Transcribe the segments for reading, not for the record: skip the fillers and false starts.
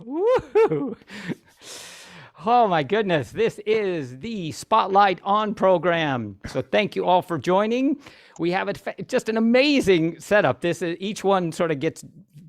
Woo! Oh my goodness, this is the Spotlight On program. So thank you all for joining. We have just an amazing setup. Each one sort of gets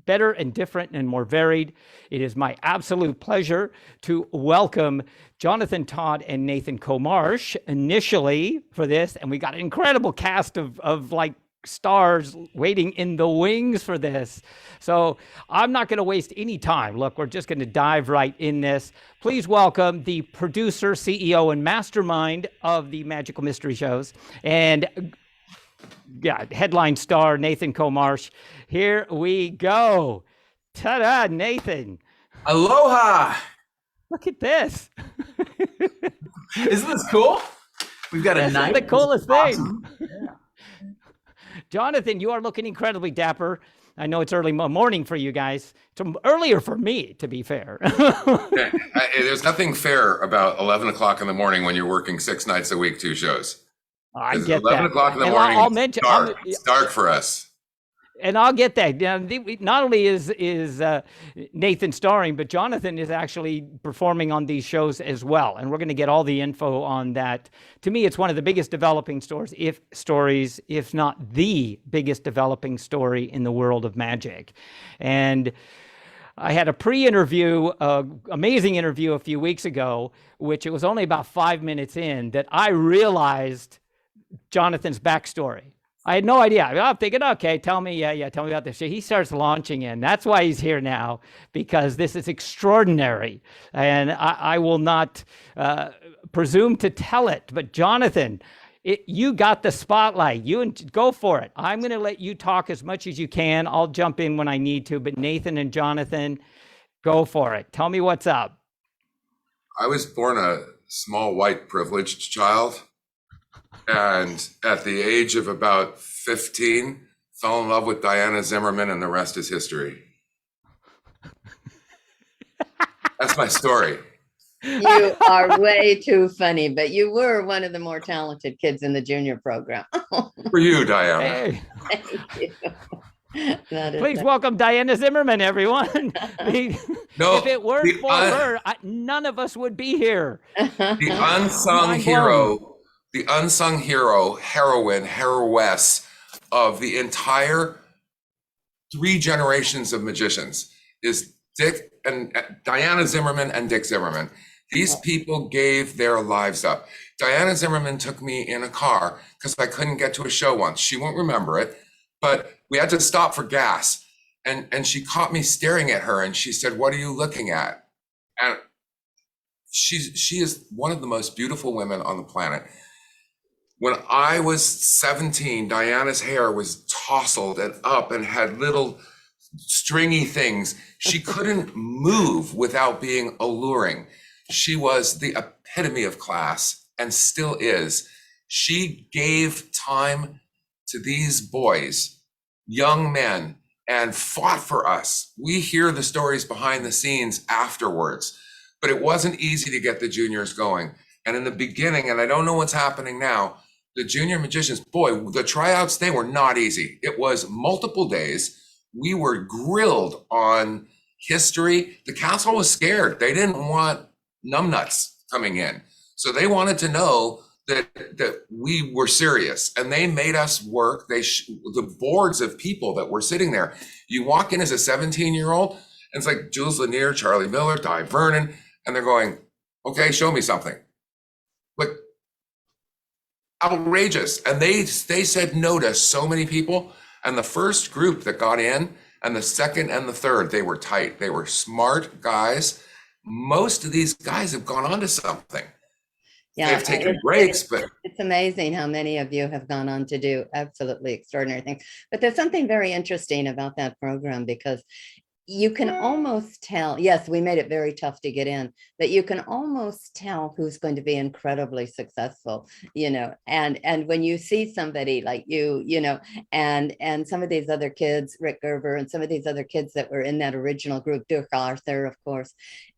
better and different and more varied. It is my absolute pleasure to welcome Jonathan Todd and Nathan Coe Marsh initially for this, and we got an incredible cast of like stars waiting in the wings for this. So I'm not going to waste any time. Look, we're just going to dive right in this. Please welcome the producer, CEO, and mastermind of the Magical Mystery Shows, and headline star Nathan Coe Marsh. Here we go. Ta-da, Nathan. Aloha. Look at this. Isn't this cool? We've got a night. The coolest thing. Awesome. Yeah. Jonathan, you are looking incredibly dapper. I know it's early morning for you guys. It's earlier for me, to be fair. There's nothing fair about 11 o'clock in the morning when you're working 6 nights a week, 2 shows. I get 11 that. o'clock in the And morning, it's dark for us. And I'll get that. Not only is Nathan starring, but Jonathan is actually performing on these shows as well. And we're going to get all the info on that. To me, it's one of the biggest developing stories, if not the biggest developing story in the world of magic. And I had a pre-interview, amazing interview a few weeks ago, which it was only about 5 minutes in that I realized Jonathan's backstory. I had no idea. I'm thinking, okay, tell me about this. He starts launching in. That's why he's here now, because this is extraordinary. And I will not presume to tell it. But Jonathan, you got the spotlight. Go for it. I'm going to let you talk as much as you can. I'll jump in when I need to. But Nathan and Jonathan, go for it. Tell me what's up. I was born a small, white, privileged child. And at the age of about 15, fell in love with Diana Zimmerman, and the rest is history. That's my story. You are way too funny, but you were one of the more talented kids in the junior program. For you, Diana. Hey. Thank you. Please welcome Diana Zimmerman, everyone. If it weren't for her, none of us would be here. The unsung hero. The unsung heroess of the entire 3 generations of magicians is Diana Zimmerman and Dick Zimmerman. These people gave their lives up. Diana Zimmerman took me in a car because I couldn't get to a show once. She won't remember it, but we had to stop for gas. And she caught me staring at her and she said, "What are you looking at?" And she is one of the most beautiful women on the planet. When I was 17, Diana's hair was tousled and up and had little stringy things. She couldn't move without being alluring. She was the epitome of class and still is. She gave time to these boys, young men, and fought for us. We hear the stories behind the scenes afterwards, but it wasn't easy to get the juniors going. And in the beginning, and I don't know what's happening now, the junior magicians, boy, the tryouts, they were not easy. It was multiple days. We were grilled on history. The council was scared. They didn't want numbnuts coming in. So they wanted to know that we were serious, and they made us work. The boards of people that were sitting there, you walk in as a 17-year-old, and it's like Jules Lanier, Charlie Miller, Di Vernon, and they're going, okay, show me something. Like, outrageous. And they said no to so many people. And the first group that got in, and the second and the third, they were tight. They were smart guys. Most of these guys have gone on to something. Yeah, they've taken breaks, but it's amazing how many of you have gone on to do absolutely extraordinary things. But there's something very interesting about that program, because you can almost tell, yes, we made it very tough to get in, but you can almost tell who's going to be incredibly successful, and when you see somebody like and some of these other kids, Rick Gerber and some of these other kids that were in that original group, Dirk Arthur, of course,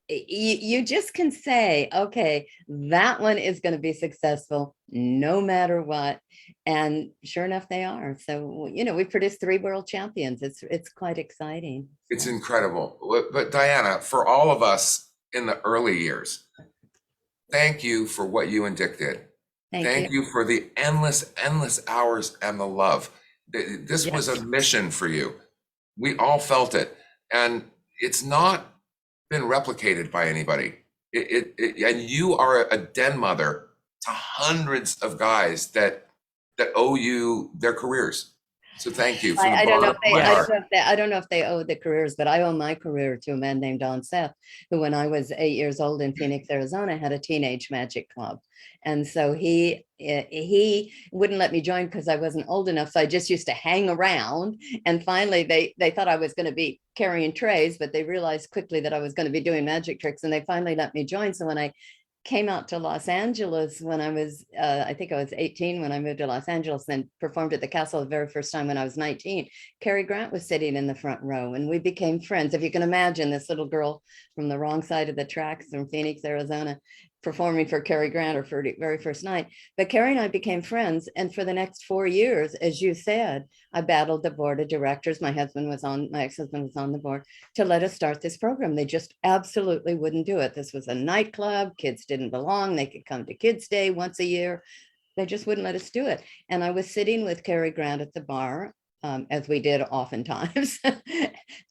you just can say, okay, that one is going to be successful no matter what. And sure enough, they are. So, we produced 3 world champions. It's quite exciting. It's incredible. But Diana, for all of us in the early years, thank you for what you and Dick did. Thank you for the endless hours and the love. This was a mission for you. We all felt it. And it's not been replicated by anybody. And you are a den mother to hundreds of guys that owe you their careers. So thank you. I don't know if they owe the careers, but I owe my career to a man named Don Seth, who, when I was 8 years old in Phoenix, Arizona, had a teenage magic club. And so he wouldn't let me join because I wasn't old enough. So I just used to hang around. And finally, they thought I was going to be carrying trays, but they realized quickly that I was going to be doing magic tricks. And they finally let me join. So when I came out to Los Angeles when I was, I think I was 18 when I moved to Los Angeles, and performed at the Castle the very first time when I was 19. Cary Grant was sitting in the front row, and we became friends. If you can imagine, this little girl from the wrong side of the tracks from Phoenix, Arizona, performing for Cary Grant her very first night. But Cary and I became friends. And for the next 4 years, as you said, I battled the board of directors. My ex-husband was on the board to let us start this program. They just absolutely wouldn't do it. This was a nightclub. Kids didn't belong. They could come to Kids Day once a year. They just wouldn't let us do it. And I was sitting with Cary Grant at the bar, as we did oftentimes.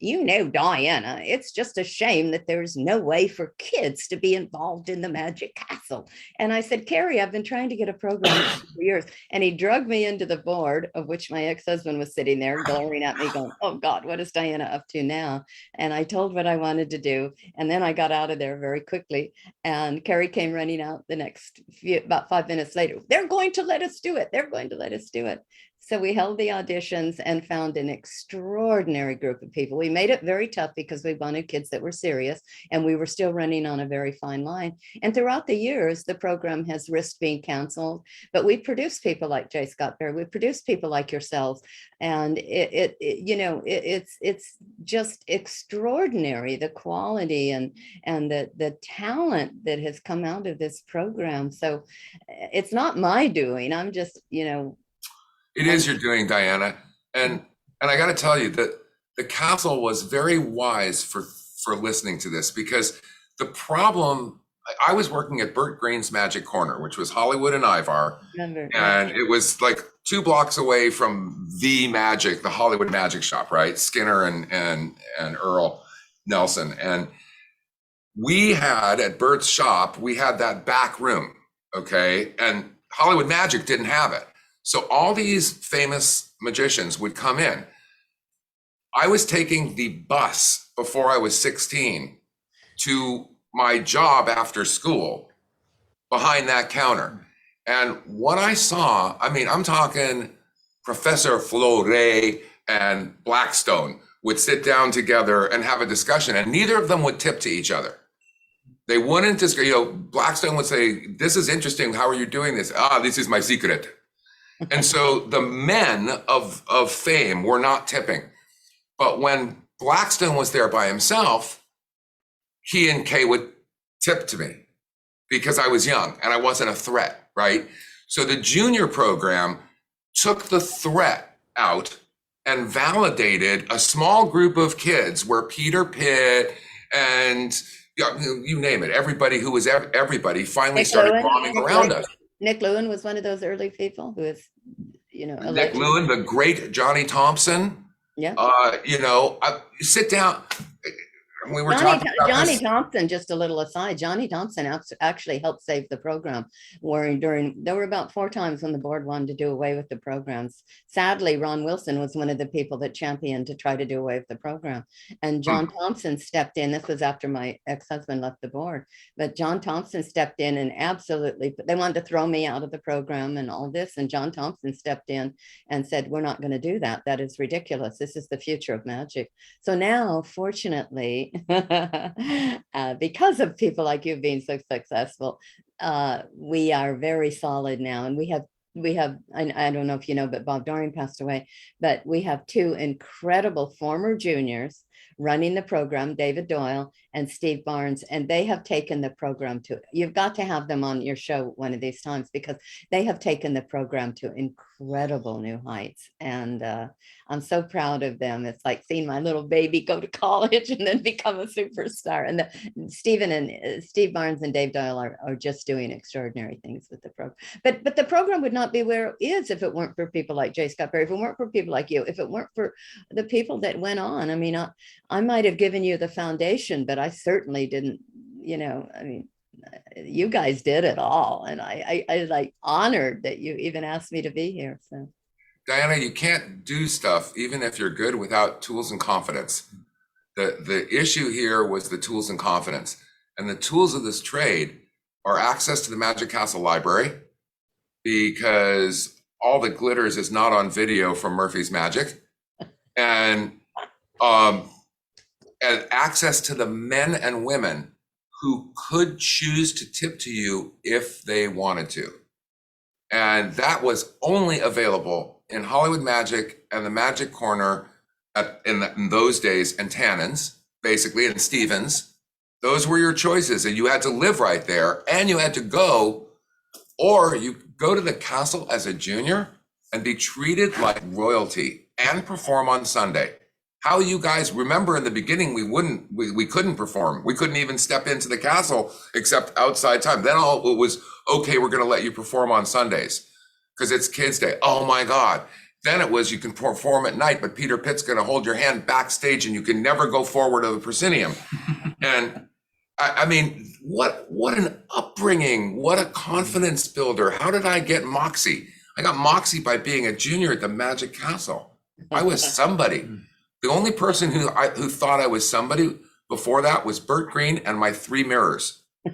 Diana, it's just a shame that there's no way for kids to be involved in the Magic Castle. And I said, Cary, I've been trying to get a program for years. And he drugged me into the board, of which my ex-husband was sitting there glaring at me going, oh God, what is Diana up to now? And I told what I wanted to do. And then I got out of there very quickly. And Cary came running out the next about 5 minutes later. They're going to let us do it. They're going to let us do it. So we held the auditions and found an extraordinary group of people. We made it very tough because we wanted kids that were serious, and we were still running on a very fine line. And throughout the years, the program has risked being canceled, but we produced people like J. Scott Berry. We produced people like yourselves. And it's just extraordinary, the quality and the talent that has come out of this program. So it's not my doing. I'm just, It is your doing, Diana. And I got to tell you that the castle was very wise for listening to this, because the problem, I was working at Burt Green's Magic Corner, which was Hollywood and Ivar. And it was like 2 blocks away from the Hollywood magic shop, right? Skinner and Earl Nelson. And we had, at Burt's shop, we had that back room, okay? And Hollywood Magic didn't have it. So all these famous magicians would come in. I was taking the bus before I was 16 to my job after school behind that counter. And what I saw, I'm talking Professor Fleury and Blackstone would sit down together and have a discussion, and neither of them would tip to each other. They wouldn't just, Blackstone would say, this is interesting. How are you doing this? This is my secret. And so the men of fame were not tipping. But when Blackstone was there by himself, he and Kay would tip to me because I was young and I wasn't a threat, right? So the junior program took the threat out and validated a small group of kids where Peter Pitt and you name it, everybody who was everybody finally started bombing around us. Nick Lewin was one of those early people who is, Nick Lewin, the great Johnny Thompson. Yeah. Sit down. We were talking about Johnny Thompson, just a little aside, Johnny Thompson actually helped save the program, there were about 4 times when the board wanted to do away with the programs. Sadly, Ron Wilson was one of the people that championed to try to do away with the program. And John Thompson stepped in. This was after my ex-husband left the board, but John Thompson stepped in and absolutely, they wanted to throw me out of the program and all this. And John Thompson stepped in and said, we're not going to do that. That is ridiculous. This is the future of magic. So now, fortunately, because of people like you being so successful, we are very solid now. And we have, I don't know if you know, but Bob Doreen passed away, but we have 2 incredible former juniors running the program, David Doyle and Steve Barnes, and they have taken the program to, you've got to have them on your show one of these times, because they have taken the program to incredible new heights. And I'm so proud of them. It's like seeing my little baby go to college and then become a superstar. And Steve Barnes and Dave Doyle are just doing extraordinary things with the program. But the program would not be where it is if it weren't for people like J. Scott Berry, if it weren't for people like you, if it weren't for the people that went on. I mean, I might have given you the foundation, but I certainly didn't, I mean, you guys did it all. And I like honored that you even asked me to be here. So Diana, you can't do stuff even if you're good without tools and confidence. The issue here was the tools and confidence. And the tools of this trade are access to the Magic Castle library, because all that glitters is not on video from Murphy's Magic, and access to the men and women who could choose to tip to you if they wanted to. And that was only available in Hollywood Magic and the Magic Corner in those days, and Tannins, basically, and Stevens. Those were your choices, and you had to live right there, and you had to go, or you go to the castle as a junior and be treated like royalty and perform on Sunday. How you guys remember in the beginning, we couldn't perform. We couldn't even step into the castle except outside time. Then it was, okay, we're going to let you perform on Sundays because it's kids' day. Oh my God. Then it was, you can perform at night, but Peter Pitt's going to hold your hand backstage and you can never go forward to the proscenium. And I mean, what an upbringing, what a confidence builder. How did I get moxie? I got moxie by being a junior at the Magic Castle. I was somebody. The only person who thought I was somebody before that was Bert Green and my 3 mirrors. No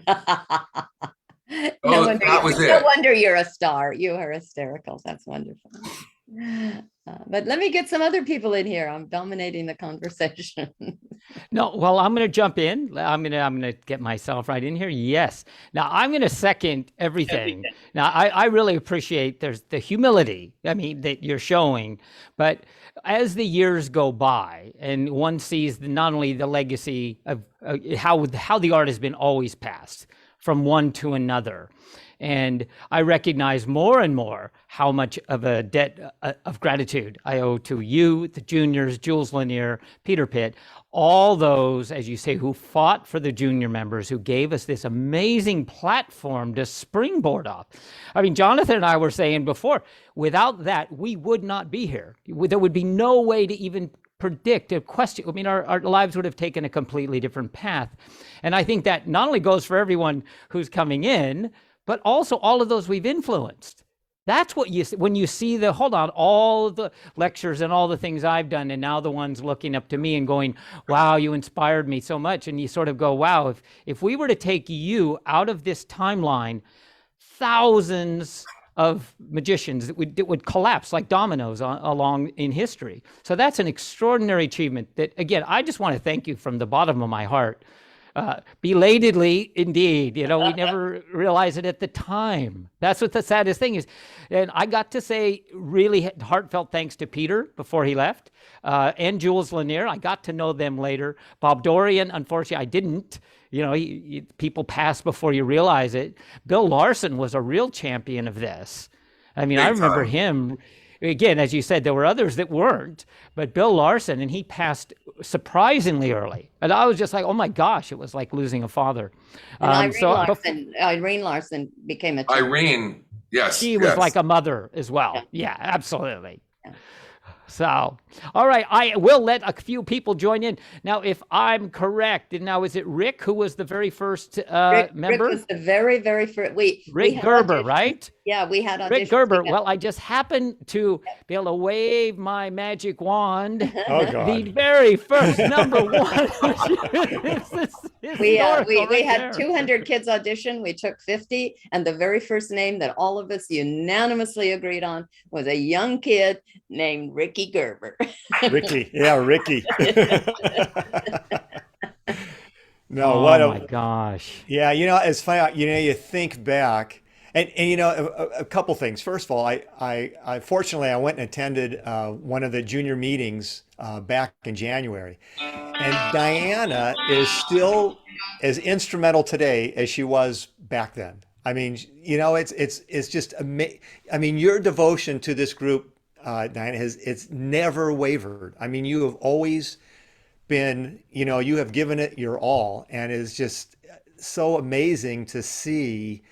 it. wonder you're a star. You are hysterical. That's wonderful. But let me get some other people in here. I'm dominating the conversation. No, well, I'm going to jump in. I'm going to get myself right in here. Yes. Now I'm going to second everything. Now I really appreciate there's the humility, I mean, that you're showing, but as the years go by and one sees not only the legacy of how the art has been always passed from one to another. And I recognize more and more how much of a debt of gratitude I owe to you, the juniors, Jules Lanier, Peter Pitt, all those, as you say, who fought for the junior members, who gave us this amazing platform to springboard off. I mean, Jonathan and I were saying before, without that, we would not be here. There would be no way to even predict a question. I mean, our lives would have taken a completely different path. And I think that not only goes for everyone who's coming in, but also all of those we've influenced. That's what you see when you see all of the lectures and all the things I've done, and now the ones looking up to me and going, wow, you inspired me so much. And you sort of go, wow, if we were to take you out of this timeline, thousands of magicians that would collapse like dominoes along in history. So that's an extraordinary achievement that, again, I just want to thank you from the bottom of my heart. Belatedly, indeed, we never realized it at the time. That's what the saddest thing is. And I got to say really heartfelt thanks to Peter before he left, and Jules Lanier. I got to know them later. Bob Dorian, unfortunately, I didn't. People pass before you realize it. Bill Larson was a real champion of this. I mean, I remember him. Again, as you said, there were others that weren't, but Bill Larson, and he passed surprisingly early. And I was just like, oh my gosh, it was like losing a father. And Irene Larson became a champion. Irene, yes. She was like a mother as well. Yeah, absolutely. Yeah. So, all right, I will let a few people join in. Now, if I'm correct, and now is it Rick who was the very first member? Rick was the very, very first. Rick Gerber, right? Yeah, we had auditions. Rick Gerber. Well, I just happened to be able to wave my magic wand. Oh, God. The very first number one. We had 200 kids audition. We took 50. And the very first name that all of us unanimously agreed on was a young kid named Ricky Gerber. Ricky. Yeah, Ricky. No, oh my gosh. Yeah, it's funny. You think back, And you know, a couple things. First of all, I fortunately I went and attended one of the junior meetings back in January, and Diana is still as instrumental today as she was back then. I mean, you know, it's just amazing. I mean, your devotion to this group, Diana, has it's never wavered. I mean, you have always been, you know, you have given it your all, and it's just so amazing to see,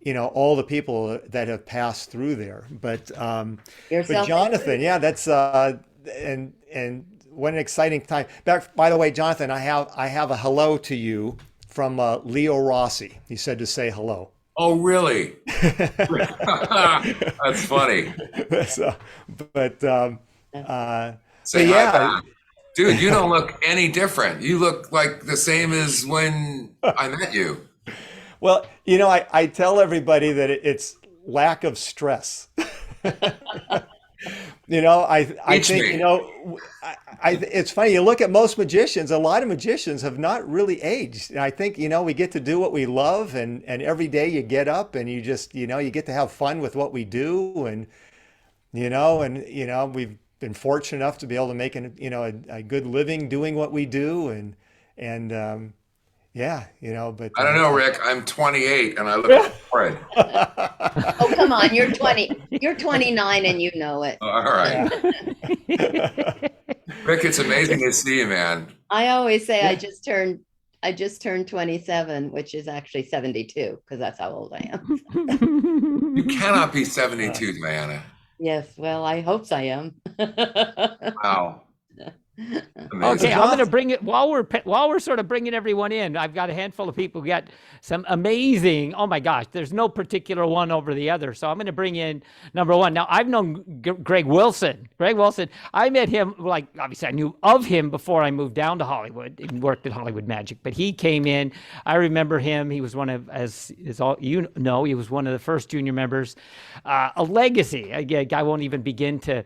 you know, all the people that have passed through there. But Yourself. Jonathan, yeah, that's and what an exciting time. By the way, Jonathan, I have a hello to you from Leo Rossi. He said to say hello. Oh, really? That's funny. So, but Say but hi yeah, back. Dude, you don't look any different. You look like the same as when I met you. well, you know, I tell everybody that it's lack of stress. You know, I Teach think, me. you know, it's funny. You look at most magicians, a lot of magicians have not really aged. And I think, you know, we get to do what we love, and every day you get up and you just, you know, you get to have fun with what we do. And we've been fortunate enough to be able to make a good living doing what we do. And yeah, you know, but I don't know, Rick. I'm 28 and I look horrid. Oh, come on, you're 20. You're 29 and you know it. All right. Rick, it's amazing to see you, man. I always say I just turned 27, which is actually 72, because that's how old I am. You cannot be 72, Diana. Yes, well, I hope I am. Wow. Okay, Amazing. I'm going to bring it while we're sort of bringing everyone in. I've got a handful of people who got some amazing. Oh my gosh, there's no particular one over the other. So I'm going to bring in number one. Now I've known Gregg Wilson. Gregg Wilson. I met him, like, obviously I knew of him before I moved down to Hollywood and worked at Hollywood Magic. But he came in. I remember him. He was one of, as all you know, he was one of the first junior members. A legacy. Again, I won't even begin to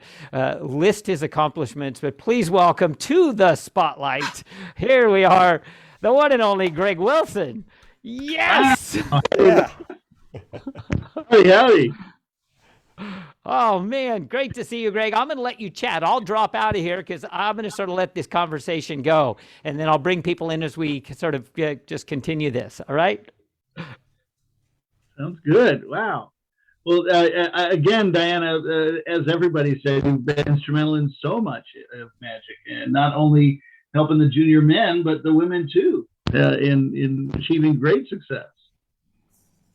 list his accomplishments. But please welcome to the spotlight. Here we are, the one and only Gregg Wilson. Yes. yeah. Howdy. Oh man, great to see you, Gregg. I'm going to let you chat. I'll drop out of here because I'm going to sort of let this conversation go, and then I'll bring people in as we sort of just continue this. All right. Sounds good. Wow. Well, again, Diana, as everybody said, you've been instrumental in so much of magic, and not only helping the junior men, but the women too, in achieving great success.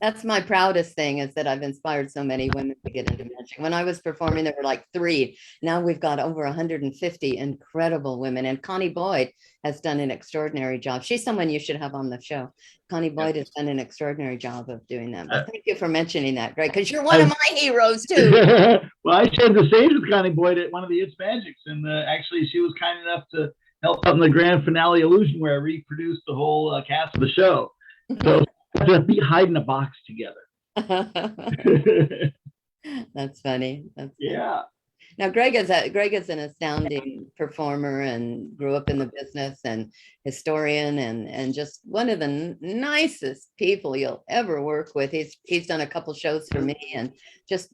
That's my proudest thing, is that I've inspired so many women to get into magic. When I was performing, there were like 3. Now we've got over 150 incredible women. And Connie Boyd has done an extraordinary job. She's someone you should have on the show. Connie Boyd has done an extraordinary job of doing that. But thank you for mentioning that, Greg, because you're one of my heroes too. Well, I shared the stage with Connie Boyd at one of the It's Magics, and actually she was kind enough to help out in the grand finale illusion where I reproduced the whole cast of the show. So to be hiding a box together. That's funny. That's Yeah. Now, Greg is an astounding performer and grew up in the business, and historian, and just one of the nicest people you'll ever work with. He's done a couple shows for me, and just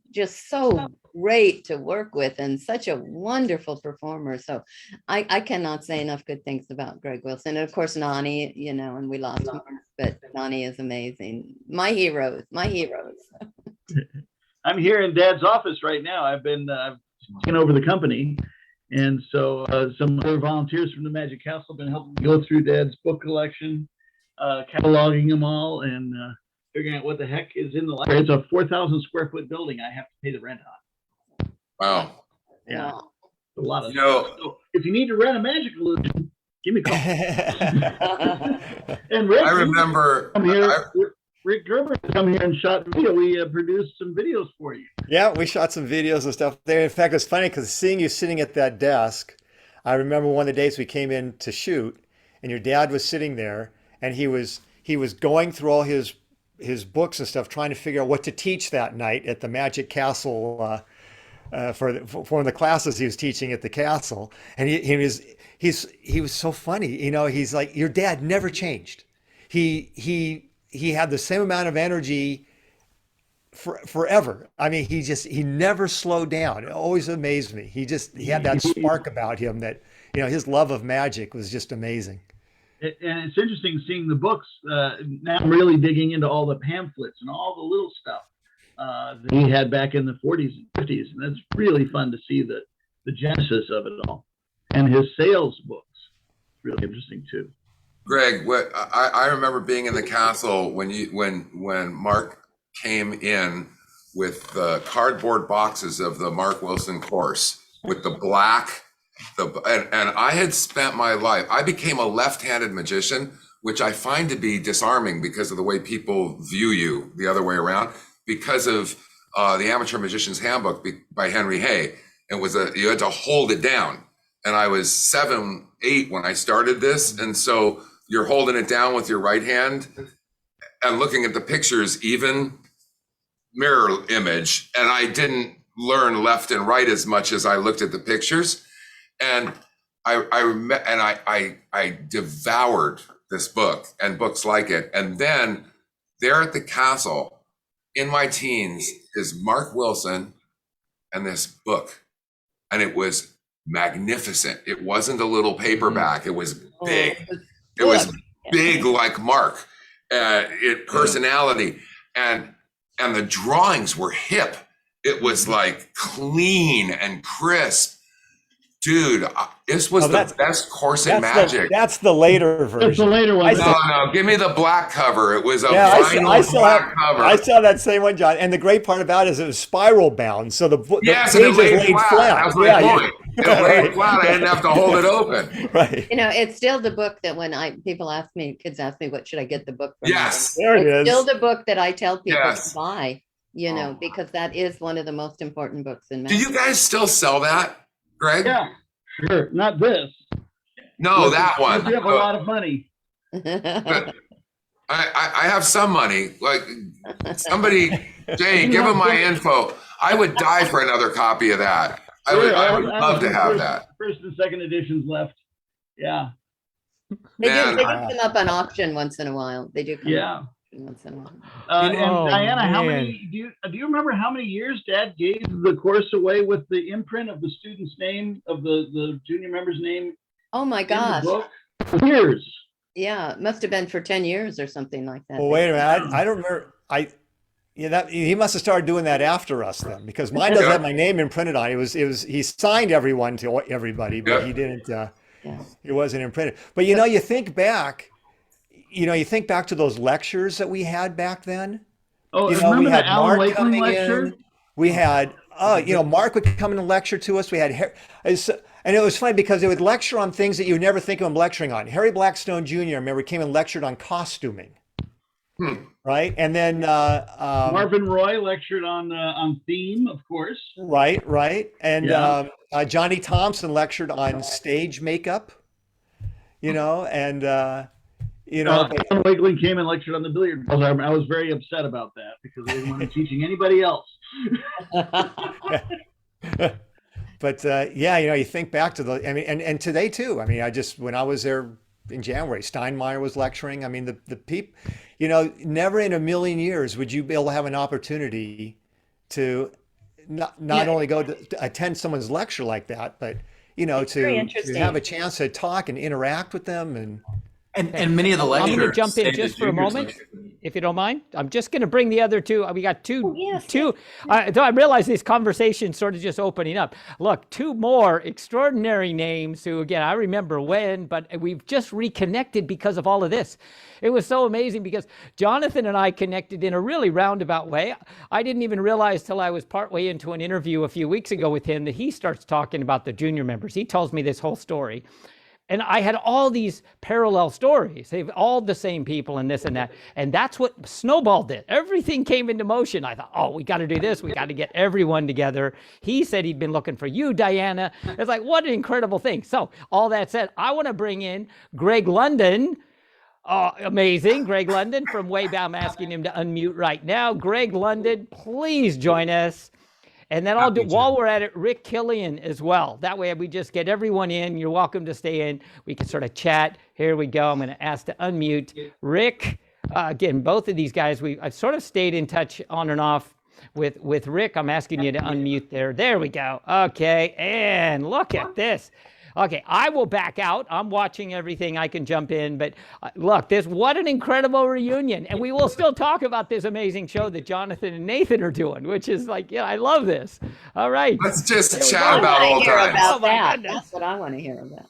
so great to work with, and such a wonderful performer. So I cannot say enough good things about Gregg Wilson. And of course, Nani, you know, and we lost Mark, but Nani is amazing. My heroes. I'm here in Dad's office right now. I've taken over the company, and so some other volunteers from the Magic Castle have been helping me go through Dad's book collection, cataloging them all, and figuring out what the heck is in the library. It's a 4,000 square foot building I have to pay the rent on. Wow. Yeah, a lot of. You know, So if you need to rent a magic illusion, give me a call. And Rick, I remember. come here. Rick Gerber come here and shot video. We produced some videos for you. Yeah, we shot some videos and stuff there. In fact, it's funny because seeing you sitting at that desk, I remember one of the days we came in to shoot, and your dad was sitting there, and he was going through all his books and stuff, trying to figure out what to teach that night at the Magic Castle for one of the classes he was teaching at the castle. And he was so funny. You know, he's like, your dad never changed. He had the same amount of energy forever. I mean, he never slowed down. It always amazed me. He had that spark about him that, his love of magic was just amazing. And it's interesting seeing the books. Now I'm really digging into all the pamphlets and all the little stuff that he had back in the 40s and 50s. And that's really fun to see the genesis of it all. And his sales books, really interesting too. Gregg, what I remember being in the castle when Mark came in with the cardboard boxes of the Mark Wilson course with the black, and I had spent my life, I became a left-handed magician, which I find to be disarming because of the way people view you the other way around, because of the Amateur Magician's Handbook by Henry Hay. You had to hold it down. And I was 7, 8 when I started this. And so you're holding it down with your right hand and looking at the pictures, even mirror image. And I didn't learn left and right as much as I looked at the pictures. And I devoured this book and books like it. And then there at the castle in my teens is Mark Wilson and this book. And it was magnificent. It wasn't a little paperback. It was big. It was big like Mark, personality, and the drawings were hip. It was like clean and crisp. Dude, this was the best course in magic. That's the later version. That's the later one. No, give me the black cover. It was a vinyl black cover. I saw that same one, John. And the great part about it is it was spiral bound, so the yes, pages and it laid flat. That was my point. It laid flat. I didn't have to hold it open. Right. It's still the book that when kids ask me, what should I get the book from? Yes. There it is. Still the book that I tell people to buy, because that is one of the most important books in magic. Do you guys still sell that, Gregg? Yeah, sure. Not this. No, that one. You have a lot of money. I have some money. Like somebody, Jay, give him my info. I would die for another copy of that. I would love to have that. First and second editions left. Yeah. They do come up on auction once in a while. They do come up once in a while. And Diana, how many do you remember how many years Dad gave the course away with the imprint of the student's name, of the junior member's name? Oh my gosh. Years. Yeah, it must have been for 10 years or something like that. Well, wait a minute. I don't remember. He must have started doing that after us then, because mine doesn't have my name imprinted on it. He signed everyone to everybody, but he didn't. It wasn't imprinted. But you think back. You think back to those lectures that we had back then. Oh, we remember had the Alan Mark Wakeling coming lecture? in. We had, Mark would come in and lecture to us. We had, and it was funny because they would lecture on things that you would never think of him lecturing on. Harry Blackstone Jr., I remember, came and lectured on costuming. Right, and then Marvin Roy lectured on theme, of course. Right, and Johnny Thompson lectured on stage makeup. And Alan Wakeling came and lectured on the billiard balls. I was very upset about that because I didn't want him teaching anybody else. But you think back to and today too. I mean, when I was there in January, Steinmeier was lecturing. I mean, the people, never in a million years would you be able to have an opportunity to not only go to attend someone's lecture like that, but to have a chance to talk and interact with them and many of the lectures. I'm going to jump in just for a moment, if you don't mind. I'm just going to bring the other two. We got two. I realize this conversation sort of just opening up. Look, two more extraordinary names who, again, I remember when, but we've just reconnected because of all of this. It was so amazing because Jonathan and I connected in a really roundabout way. I didn't even realize till I was partway into an interview a few weeks ago with him that he starts talking about the junior members. He tells me this whole story. And I had all these parallel stories. They've all the same people and this and that. And that's what snowballed it. Everything came into motion. I thought, we got to do this. We got to get everyone together. He said he'd been looking for you, Diana. It's like, what an incredible thing. So all that said, I want to bring in Gregg London. Amazing. Gregg London from way back. I'm asking him to unmute right now. Gregg London, please join us. And then while we're at it, Rick Killion as well. That way we just get everyone in. You're welcome to stay in. We can sort of chat. Here we go. I'm going to ask to unmute Rick. Again, both of these guys, I've sort of stayed in touch on and off with Rick. I'm asking you to unmute there. There we go. Okay, and look at this. Okay, I will back out. I'm watching everything. I can jump in, but look, what an incredible reunion. And we will still talk about this amazing show that Jonathan and Nathan are doing, which is like, yeah, I love this. All right. Let's just There we chat go. about I old hear times. about Oh, my that. goodness. That's what I want to hear about.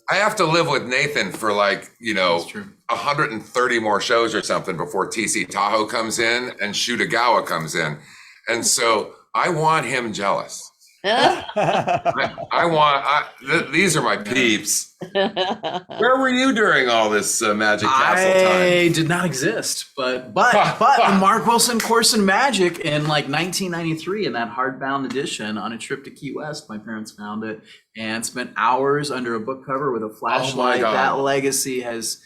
I have to live with Nathan for like, That's true. 130 more shows or something before TC Tahoe comes in and Shutagawa comes in. And so I want him jealous. These are my peeps. Where were you during all this Magic Castle time? I did not exist, but the Mark Wilson course in magic in like 1993 in that hardbound edition on a trip to Key West, my parents found it and spent hours under a book cover with a flashlight. God. That legacy has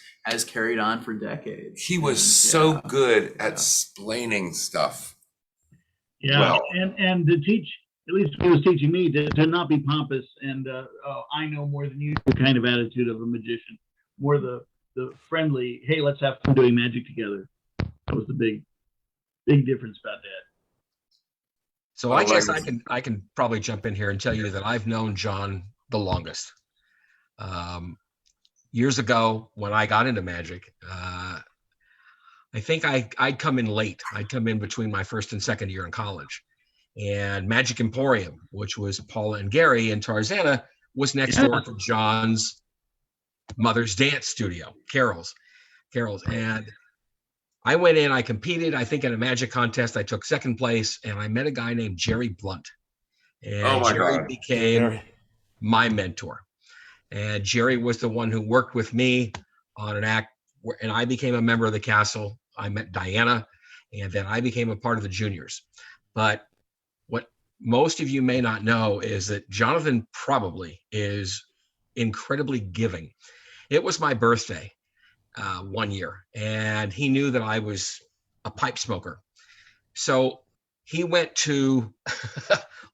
carried on for decades. He was so good at explaining stuff. Yeah, Well- and to teach, at least he was teaching me to not be pompous and I know more than you kind of attitude of a magician. More the friendly, hey, let's have fun doing magic together. That was the big difference about that. So I guess I can probably jump in here and tell you that I've known John the longest. Years ago, when I got into magic, I think I'd come in late. I'd come in between my first and second year in college. And Magic Emporium, which was Paula and Gary and Tarzana, was next door to John's mother's dance studio, Carol's. And I went in, I competed, I think in a magic contest, I took second place, and I met a guy named Jerry Blunt. And Oh my Jerry God. became my mentor. And Jerry was the one who worked with me on an act, and I became a member of the castle. I met Diana, and then I became a part of the juniors. But what most of you may not know is that Jonathan probably is incredibly giving. It was my birthday one year, and he knew that I was a pipe smoker. So he went to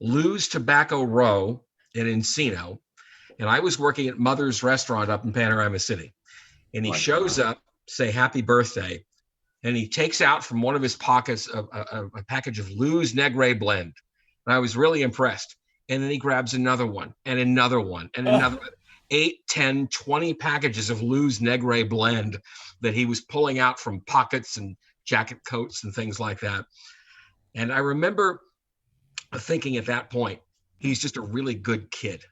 Lou's Tobacco Row in Encino, and I was working at Mother's Restaurant up in Panorama City. And he shows up, say happy birthday, and he takes out from one of his pockets a package of Lou's Negre Blend. And I was really impressed. And then he grabs another one and another one and another 8, 10, 20 packages of Lou's Negre Blend that he was pulling out from pockets and jacket coats and things like that. And I remember thinking at that point, he's just a really good kid.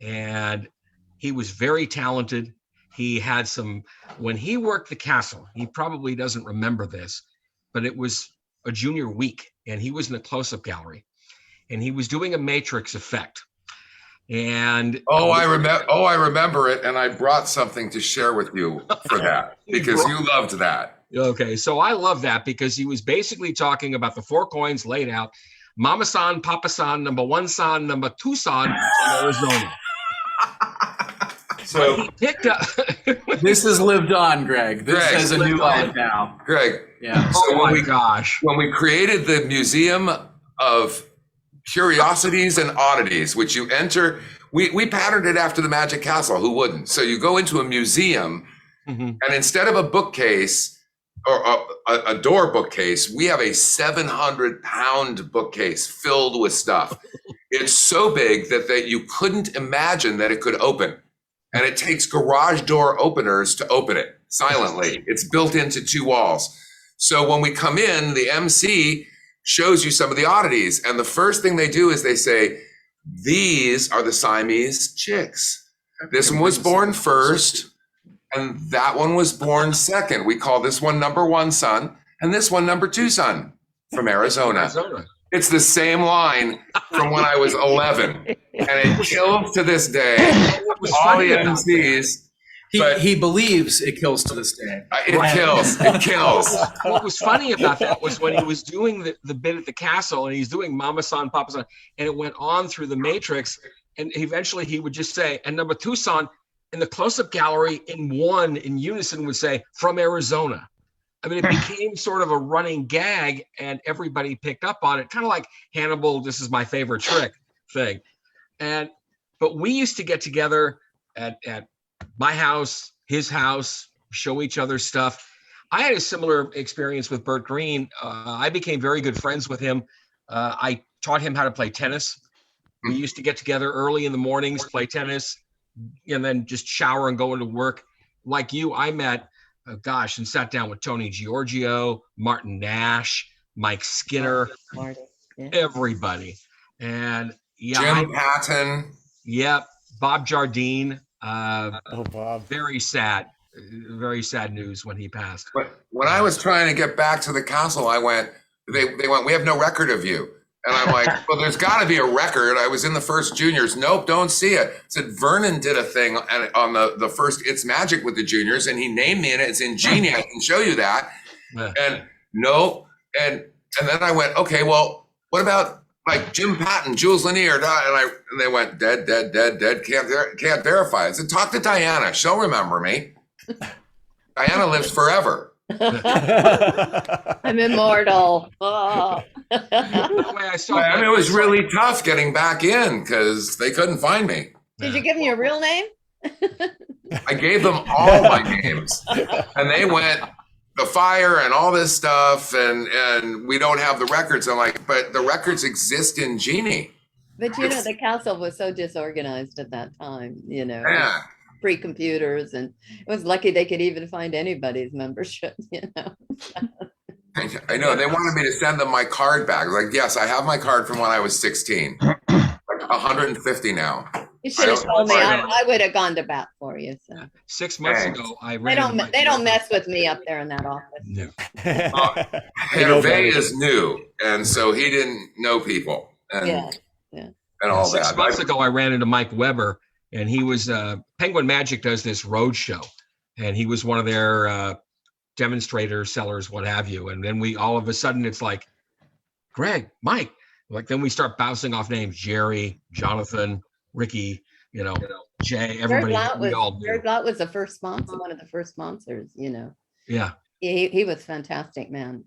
And he was very talented. He had when he worked the castle, he probably doesn't remember this, but it was a junior week and he was in a close-up gallery and he was doing a matrix effect. And I remember it, and I brought something to share with you for that because you loved that. Okay, so I love that because he was basically talking about the 4 coins laid out, Mama San, Papa San, number 1 San, number 2 San, in Arizona. So He picked up. This has lived on, Greg. This Greg, has a new lived on. life now. Greg, Yeah. so Oh my gosh. when we created the Museum of Curiosities and Oddities, which you enter, we patterned it after the Magic Castle. Who wouldn't? So you go into a museum, Mhm. and instead of a bookcase or a door bookcase, we have a 700-pound bookcase filled with stuff. It's so big that you couldn't imagine that it could open. And it takes garage door openers to open it silently. It's built into 2 walls. So when we come in, the MC shows you some of the oddities. And the first thing they do is they say, these are the Siamese chicks. This one was born first, and that one was born second. We call this one number 1 son, and this one number 2 son from Arizona. Arizona. It's the same line from when I was 11, and it kills to this day. What was All funny the about MCs, but He believes it kills to this day. it kills. It kills. what was funny about that was when he was doing the bit at the castle and he's doing Mama San, Papa San, and it went on through the matrix, and eventually he would just say, and number 2 San, in the close-up gallery in unison would say, from Arizona. I mean, it became sort of a running gag and everybody picked up on it, kind of like Hannibal, this is my favorite trick thing. But we used to get together at my house, his house, show each other stuff. I had a similar experience with Bert Green. I became very good friends with him. I taught him how to play tennis. We used to get together early in the mornings, play tennis, and then just shower and go into work. Like you, I met, and sat down with Tony Giorgio, Martin Nash, Mike Skinner, Marty, yeah. everybody. And Jim Patton. Yep, Bob Jardine. Oh, Bob. Very sad news when he passed. But when I was trying to get back to the council, they went, we have no record of you. And I'm like, well, there's got to be a record. I was in the first juniors. Nope, don't see it. I said Vernon did a thing on the first It's Magic with the juniors, and he named me in it. It's in Genie. I can show you that. And no, and then I went, okay, well, what about like Jim Patton, Jules Lanier, and they went dead, can't verify. I said, talk to Diana. She'll remember me. Diana lives forever. I'm immortal. Oh. It was really tough getting back in because they couldn't find me. Did you give them your real name? I gave them all my names, and they went the fire and all this stuff, and we don't have the records. I'm like, but the records exist in Genie. But the council was so disorganized at that time, Yeah. Pre-computers, and it was lucky they could even find anybody's membership, I know. They wanted me to send them my card back. I was like, yes, I have my card from when I was 16. Like 150 now. You should have told me. I would have gone to bat for you. So 6 months ago, I they ran. They don't mess with me up there in that office. No. Hervé is new, and so he didn't know people. And, and all 6 that. months ago, I ran into Mike Weber, and he was Penguin Magic does this road show, and he was one of their demonstrators, sellers, what have you. And then we all of a sudden it's like, Greg, Mike, then we start bouncing off names: Jerry, Jonathan, Ricky, Jay, everybody. Gregg London was the first sponsor, one of the first sponsors. Yeah, he was fantastic man.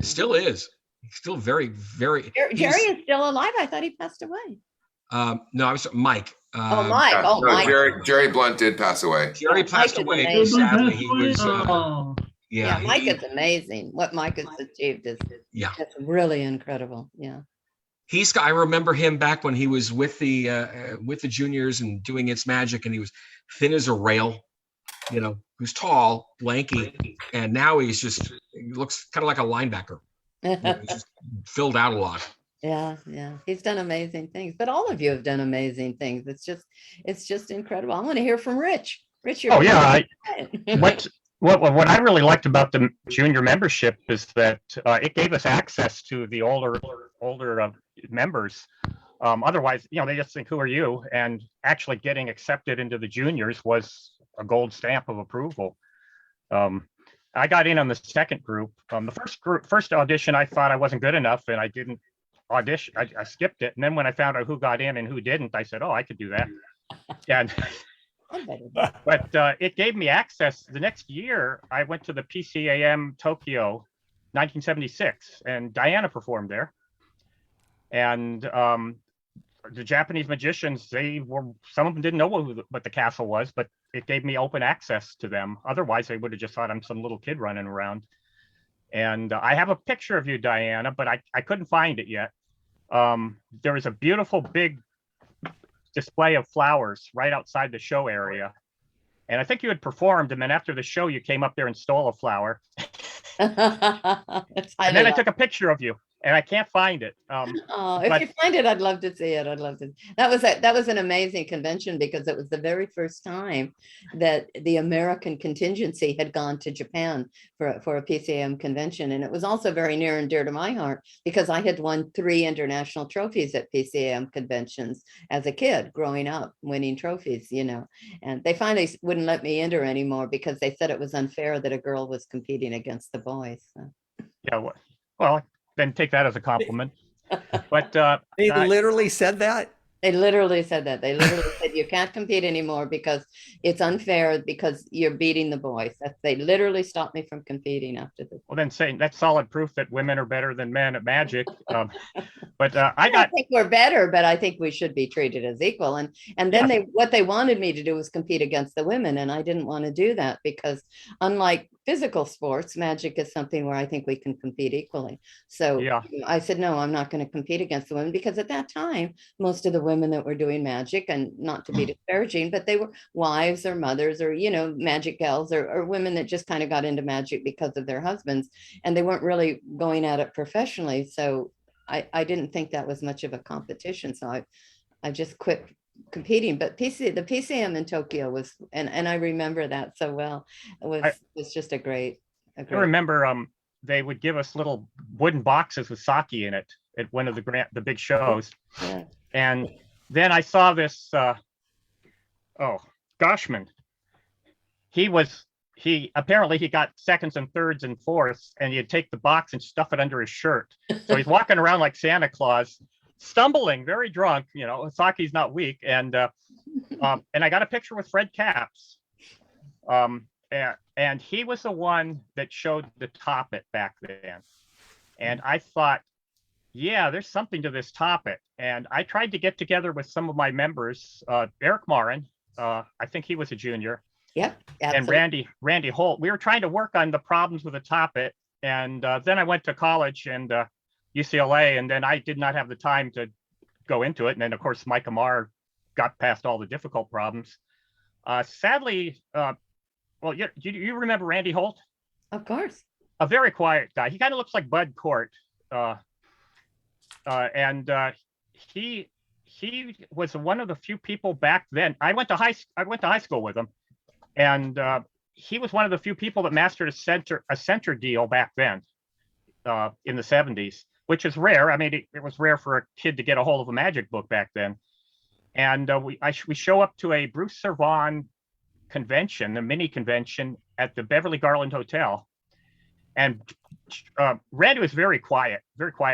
Still is. He's still very, very. Jerry is still alive. I thought he passed away. No, I was Mike. Mike. No, Mike. Jerry Blunt did pass away. Jerry passed away. Sadly, he was. Yeah, Mike is amazing. What Mike has achieved is just really incredible. Yeah. I remember him back when he was with the juniors and doing It's Magic, and he was thin as a rail. He was tall, lanky, and now he looks kind of like a linebacker. He's just filled out a lot. Yeah. He's done amazing things, but all of you have done amazing things. It's just incredible. I want to hear from Rich. Rich, what I really liked about the junior membership is that it gave us access to the older members. Otherwise, they just think, who are you? And actually getting accepted into the juniors was a gold stamp of approval. I got in on the second group. The first audition, I thought I wasn't good enough, and I didn't audition. I skipped it. And then when I found out who got in and who didn't, I said, oh, I could do that. And but it gave me access. The next year, I went to the PCAM Tokyo 1976, and Diana performed there. And the Japanese magicians, some of them didn't know what the castle was, but it gave me open access to them. Otherwise, they would have just thought I'm some little kid running around. And I have a picture of you, Diana, but I couldn't find it yet. There was a beautiful big display of flowers right outside the show area. And I think you had performed, and then after the show, you came up there and stole a flower. And then I took a picture of you, and I can't find it. If you find it, I'd love to see it. I'd love to. That was an amazing convention, because it was the very first time that the American contingency had gone to Japan for a PCAM convention. And it was also very near and dear to my heart, because I had won 3 international trophies at PCAM conventions as a kid growing up, winning trophies, and they finally wouldn't let me enter anymore because they said it was unfair that a girl was competing against the boys. So. Yeah, well, then take that as a compliment. But they literally said that. They literally said that. They literally said you can't compete anymore because it's unfair because you're beating the boys. They literally stopped me from competing after this. Well, then saying that's solid proof that women are better than men at magic. But I don't think we're better, but I think we should be treated as equal. And then what they wanted me to do was compete against the women, and I didn't want to do that because unlike physical sports, magic is something where I think we can compete equally. So Yeah. I said, no, I'm not going to compete against the women, because at that time, most of the women that were doing magic, and not to be disparaging, but they were wives or mothers or, magic gals, or women that just kind of got into magic because of their husbands, and they weren't really going at it professionally. So I didn't think that was much of a competition. So I just quit competing. But the PCM in Tokyo was, and I remember that so well. It was just a great. I remember they would give us little wooden boxes with sake in it at one of the big shows. Yeah. And then I saw this Goshman. He apparently got seconds and thirds and fourths, and he'd take the box and stuff it under his shirt. So he's walking around like Santa Claus, stumbling, very drunk. Sake's not weak. And I got a picture with Fred Capps. And he was the one that showed the toppet back then. And I thought, yeah, there's something to this toppet. And I tried to get together with some of my members, Eric Morin, I think he was a junior. Yep. And Randy Holt. We were trying to work on the problems with the toppet. And then I went to college and UCLA, and then I did not have the time to go into it. And then, of course, Mike Amar got past all the difficult problems. Sadly, well, you remember Randy Holt? Of course. A very quiet guy. He kind of looks like Bud Cort. And he was one of the few people back then. I went to high school with him, and he was one of the few people that mastered a center deal back then in the 70s, which is rare. I mean, it was rare for a kid to get a hold of a magic book back then. And we show up to a Bruce Servan convention, a mini convention at the Beverly Garland Hotel. And Randy was very quiet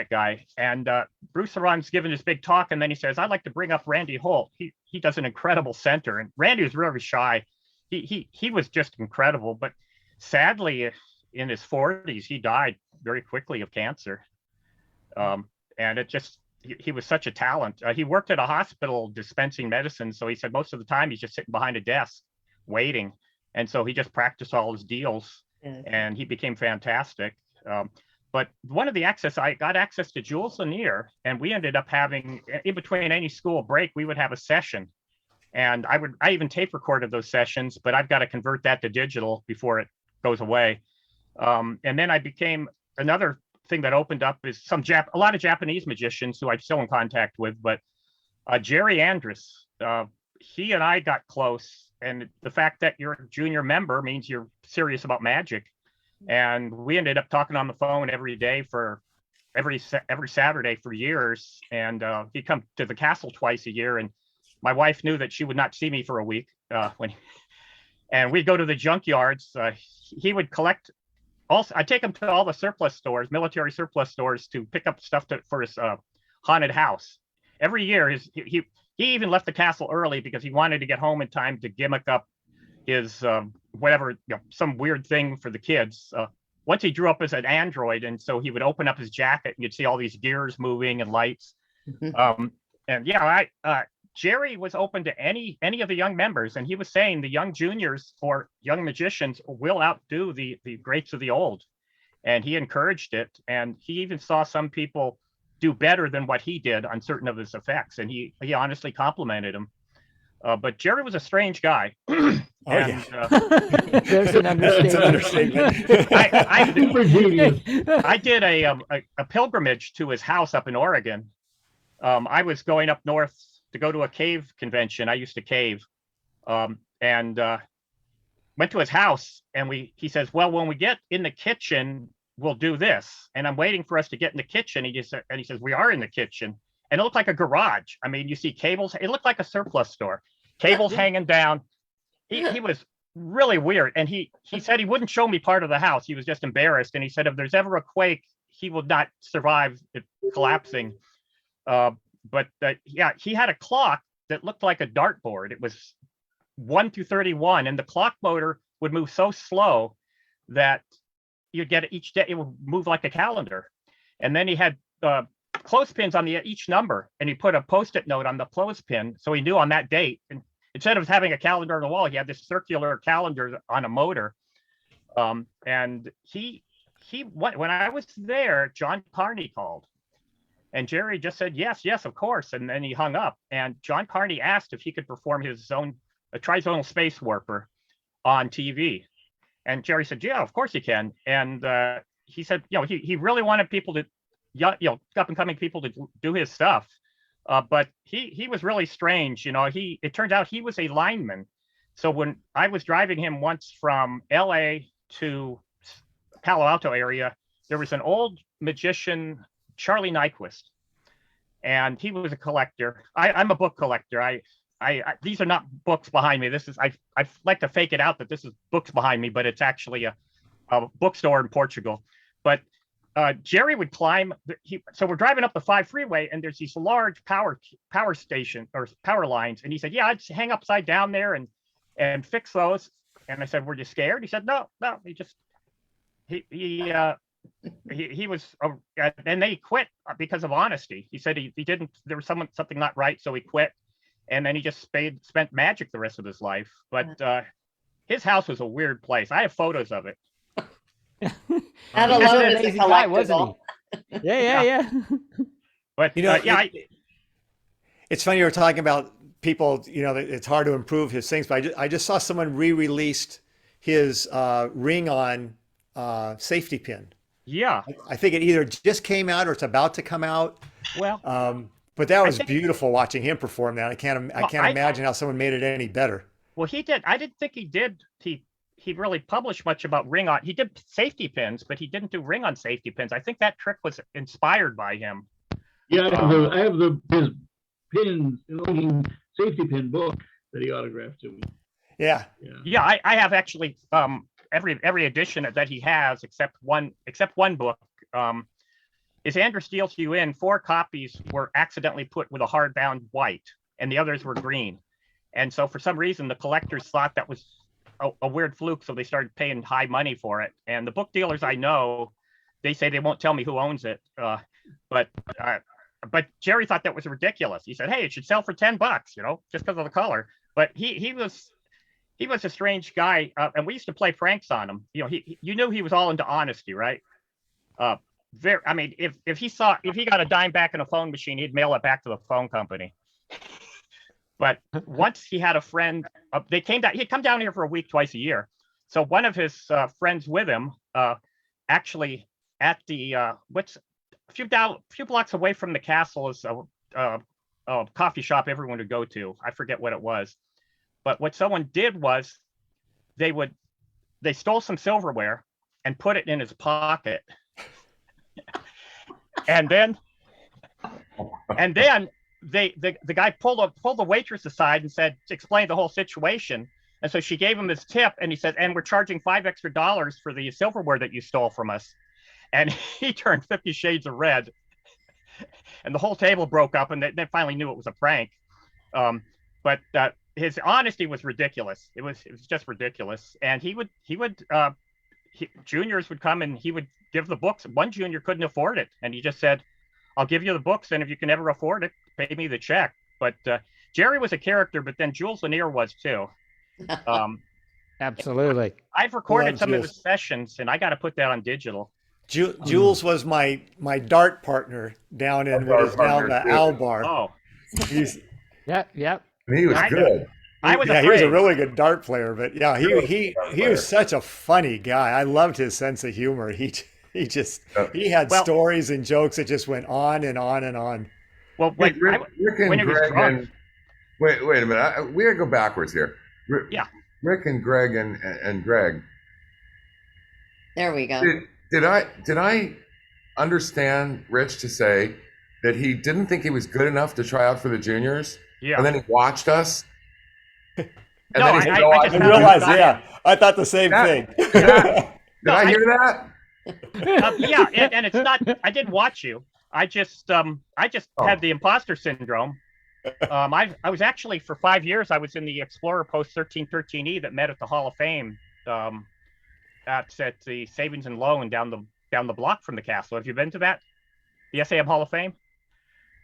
guy. And Bruce Servan's giving this big talk, and then he says, "I'd like to bring up Randy Holt. He does an incredible center." And Randy was really shy. He was just incredible. But sadly, in his 40s, he died very quickly of cancer. And he was such a talent. He worked at a hospital dispensing medicine. So he said most of the time he's just sitting behind a desk waiting. And so he just practiced all his deals, and he became fantastic. But one of the I got access to Jules Lanier, and we ended up having, in between any school break, we would have a session. And I even tape recorded those sessions, but I've got to convert that to digital before it goes away. And then I became, another thing that opened up is a lot of Japanese magicians who I'm still in contact with, but Jerry Andrus, he and I got close. And the fact that you're a junior member means you're serious about magic. And we ended up talking on the phone every day for every Saturday for years. And he'd come to the castle twice a year. And my wife knew that she would not see me for a week and we'd go to the junkyards. He would collect. Also, I take him to all the surplus stores, military surplus stores, to pick up stuff for his haunted house. Every year, he even left the castle early because he wanted to get home in time to gimmick up his whatever, some weird thing for the kids. Once he drew up as an android, and so he would open up his jacket and you'd see all these gears moving and lights. And yeah, Jerry was open to any of the young members, and he was saying the young juniors or young magicians will outdo the greats of the old, and he encouraged it. And he even saw some people do better than what he did on certain of his effects, and he honestly complimented him. But Jerry was a strange guy. There's an understatement. I did a pilgrimage to his house up in Oregon. I was going up north to go to a cave convention. I used to cave, and went to his house, and he says, "Well, when we get in the kitchen, we'll do this." And I'm waiting for us to get in the kitchen. He says, "We are in the kitchen." And it looked like a garage. I mean, you see cables. It looked like a surplus store. Cables hanging down. He was really weird. And he said he wouldn't show me part of the house. He was just embarrassed. And he said if there's ever a quake, he will not survive it collapsing. But yeah, he had a clock that looked like a dartboard. It was 1 through 31, and the clock motor would move so slow that you'd get it each day. It would move like a calendar. And then he had clothespins on each number, and he put a Post-it note on the clothespin, so he knew on that date. And instead of having a calendar on the wall, he had this circular calendar on a motor. And when I was there, John Carney called, and Jerry just said, yes, of course. And then he hung up, and John Carney asked if he could perform his own a trizonal space warper on TV. And Jerry said, yeah, of course he can. And he said, he really wanted people to, up and coming people to do his stuff. But he was really strange. It turned out he was a lineman. So when I was driving him once from LA to Palo Alto area, there was an old magician, Charlie Nyquist, and he was a collector. I'm a book collector. I these are not books behind me. This is I like to fake it out that this is books behind me, but it's actually a bookstore in Portugal. But Jerry would climb. So we're driving up the 5 freeway, and there's these large power station or power lines, and he said, "Yeah, I'd hang upside down there and fix those." And I said, "Were you scared?" He said, "No." He was, and they quit because of honesty. He said he didn't. There was something not right, so he quit. And then he just spent magic the rest of his life. But his house was a weird place. I have photos of it. That alone is a amazing guy, wasn't collectible. he? Yeah. But it's funny you were talking about people. It's hard to improve his things, but I just saw someone re-released his ring on safety pin. Yeah, I think it either just came out or it's about to come out. Well. But that was beautiful watching him perform that. I can't imagine how someone made it any better. Well, he did. I didn't think he did. He really published much about ring on. He did safety pins, but he didn't do ring on safety pins. I think that trick was inspired by him. Yeah, I have his pins, safety pin book that he autographed to me. Yeah. I have actually every edition that he has except one book. Is Andrew Steele to You In, 4 copies were accidentally put with a hardbound white, and the others were green. And so for some reason, the collectors thought that was a weird fluke, so they started paying high money for it. And the book dealers I know, they say they won't tell me who owns it. But Jerry thought that was ridiculous. He said, "Hey, it should sell for $10, just because of the color." But he was a strange guy, and we used to play pranks on him. You knew he was all into honesty, right? If he got a dime back in a phone machine, he'd mail it back to the phone company. But once he had a friend, he'd come down here for a week twice a year. So one of his friends with him, actually at the a few blocks away from the castle is a coffee shop everyone would go to. I forget what it was, but what someone did was they stole some silverware and put it in his pocket. And then the guy pulled the waitress aside and said, explained the whole situation. And so she gave him his tip, and he said, "And we're charging $5 extra for the silverware that you stole from us." And he turned 50 shades of red, and the whole table broke up, and they finally knew it was a prank. But his honesty was ridiculous. It was just ridiculous. And juniors would come and he would give the books. One junior couldn't afford it, and he just said, "I'll give you the books, and if you can ever afford it, pay me the check." But Jerry was a character, but then Jules Lanier was too. Absolutely. I've recorded some of his sessions, and I got to put that on digital. Jules was my dart partner down in what is now the Owl Bar. Oh, Yeah. He was good. I was he was a afraid. really good dart player, but yeah, he was such a funny guy. I loved his sense of humor. He had stories and jokes that just went on and on and on. Well, Rick when and he was Greg drunk. wait a minute. We gotta go backwards here. Yeah. Rick and Greg and Greg. There we go. Did I understand Rich to say that he didn't think he was good enough to try out for the juniors? Yeah. And then he watched us. And No, then he said, I just realized, I thought the same thing. Did I hear that? Yeah, and it's not. I didn't watch you. I just had the imposter syndrome. I was actually for 5 years. I was in the Explorer Post 1313E that met at the Hall of Fame. That's at the Savings and Loan down the block from the castle. Have you been to that? The SAM Hall of Fame.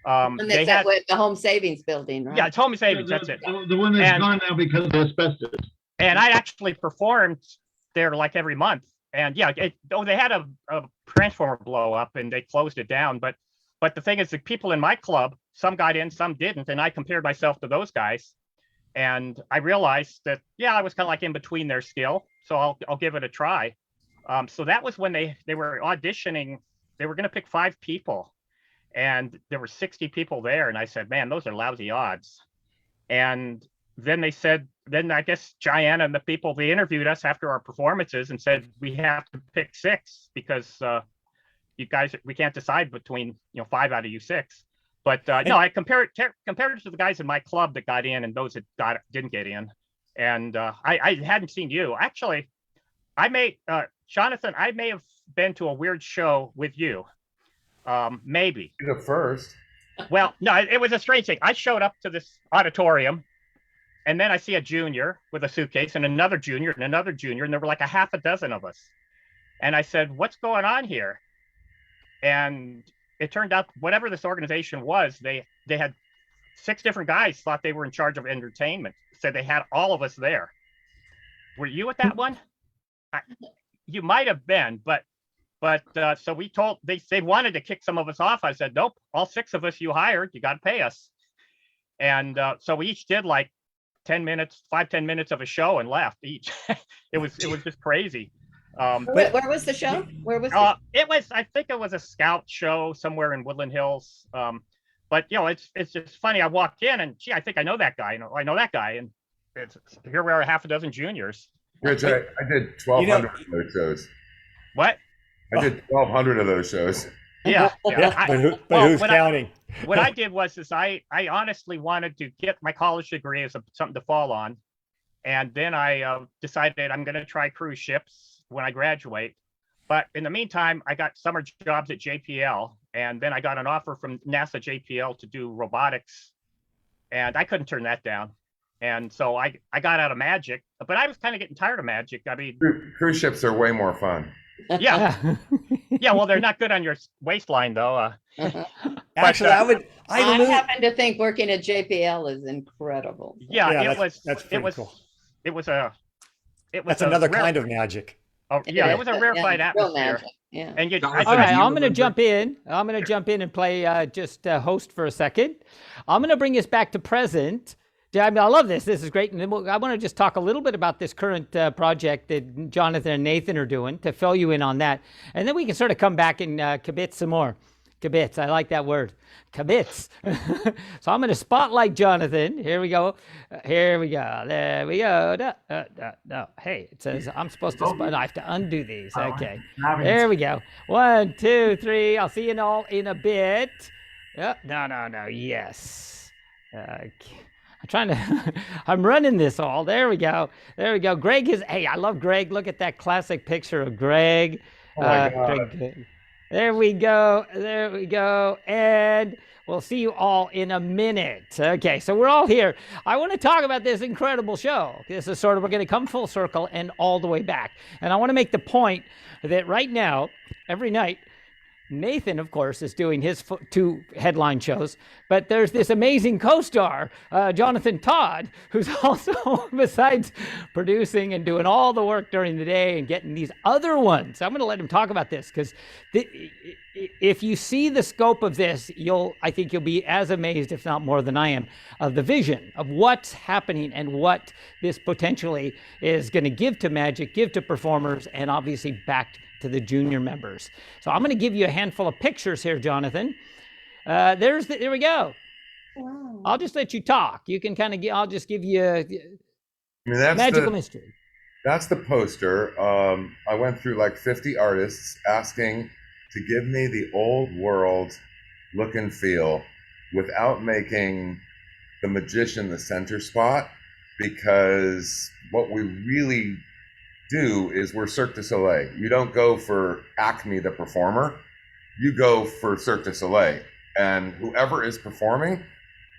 And that's at the home savings building, right? Yeah, it's home savings. That's it. The one that's gone now because of asbestos. And I actually performed there like every month. And yeah, they had a transformer blow up and they closed it down. But the thing is, the people in my club, some got in, some didn't, and I compared myself to those guys, and I realized that I was kind of like in between their skill, so I'll give it a try. So that was when they were auditioning. They were going to pick 5 people, and there were 60 people there, and I said, man, those are lousy odds. And then they said, then I guess Diana and the people, they interviewed us after our performances and said, we have to pick 6 because you guys, we can't decide between 5 out of you 6. But no, I compared it to the guys in my club that got in and those that didn't get in. And I hadn't seen you. Actually, Jonathan, I may have been to a weird show with you. Maybe. The first. Well, no, it was a strange thing. I showed up to this auditorium, and then I see a junior with a suitcase and another junior, and there were like a half a dozen of us. And I said, what's going on here? And it turned out whatever this organization was, they had 6 different guys thought they were in charge of entertainment. Said they had all of us there. Were you at that one? You might have been, but so we told, they wanted to kick some of us off. I said, nope, all 6 of us you hired, you got to pay us. And so we each did like 10 minutes of a show and left each. it was just crazy. Where was the show? Where was it? I think it was a scout show somewhere in Woodland Hills. But it's just funny. I walked in and I think I know that guy. I know that guy, and here we are, a half a dozen juniors. Rich, I did 1,200 of those shows. What? I did 1,200 of those shows. Yeah. But who's counting? What I did was I honestly wanted to get my college degree as something to fall on, and then I decided I'm going to try cruise ships when I graduate. But in the meantime, I got summer jobs at JPL, and then I got an offer from NASA JPL to do robotics, and I couldn't turn that down. And so I got out of magic, but I was kind of getting tired of magic. I mean, cruise ships are way more fun. Yeah. Well, they're not good on your waistline, though. Actually, I happen to think working at JPL is incredible. That's cool. That's another kind of magic. Oh, yeah, it was a rarefied atmosphere. Yeah. And all right, I'm going to jump in. And play just host for a second. I'm going to bring us back to present. I love this. This is great. And then I want to just talk a little bit about this current project that Jonathan and Nathan are doing to fill you in on that. And then we can sort of come back and kibitz some more. Kibitz. I like that word. Kibitz. So I'm going to spotlight Jonathan. Here we go. There we go. No. Hey, it says I'm supposed to I have to undo these. Okay. There we go. 1, 2, 3. I'll see you all in a bit. No. Yes. I'm running this all. There we go. Gregg I love Gregg. Look at that classic picture of Gregg. Oh my God. Gregg. There we go. And we'll see you all in a minute. Okay, so we're all here. I want to talk about this incredible show. This is we're going to come full circle and all the way back. And I want to make the point that right now, every night, Nathan, of course, is doing his 2 headline shows, but there's this amazing co-star, Jonathan Todd, who's also, besides producing and doing all the work during the day and getting these other ones. I'm going to let him talk about this because if you see the scope of this, I think you'll be as amazed, if not more than I am, of the vision of what's happening and what this potentially is going to give to Magic, give to performers, and obviously back to the junior members. So I'm going to give you a handful of pictures here, Jonathan. There we go. Wow. I'll just let you talk. You can I'll just give you that's magical mystery. That's the poster. I went through like 50 artists asking to give me the old world look and feel without making the magician the center spot, because what we really do is we're Cirque du Soleil. You don't go for Acme the performer, you go for Cirque du Soleil, and whoever is performing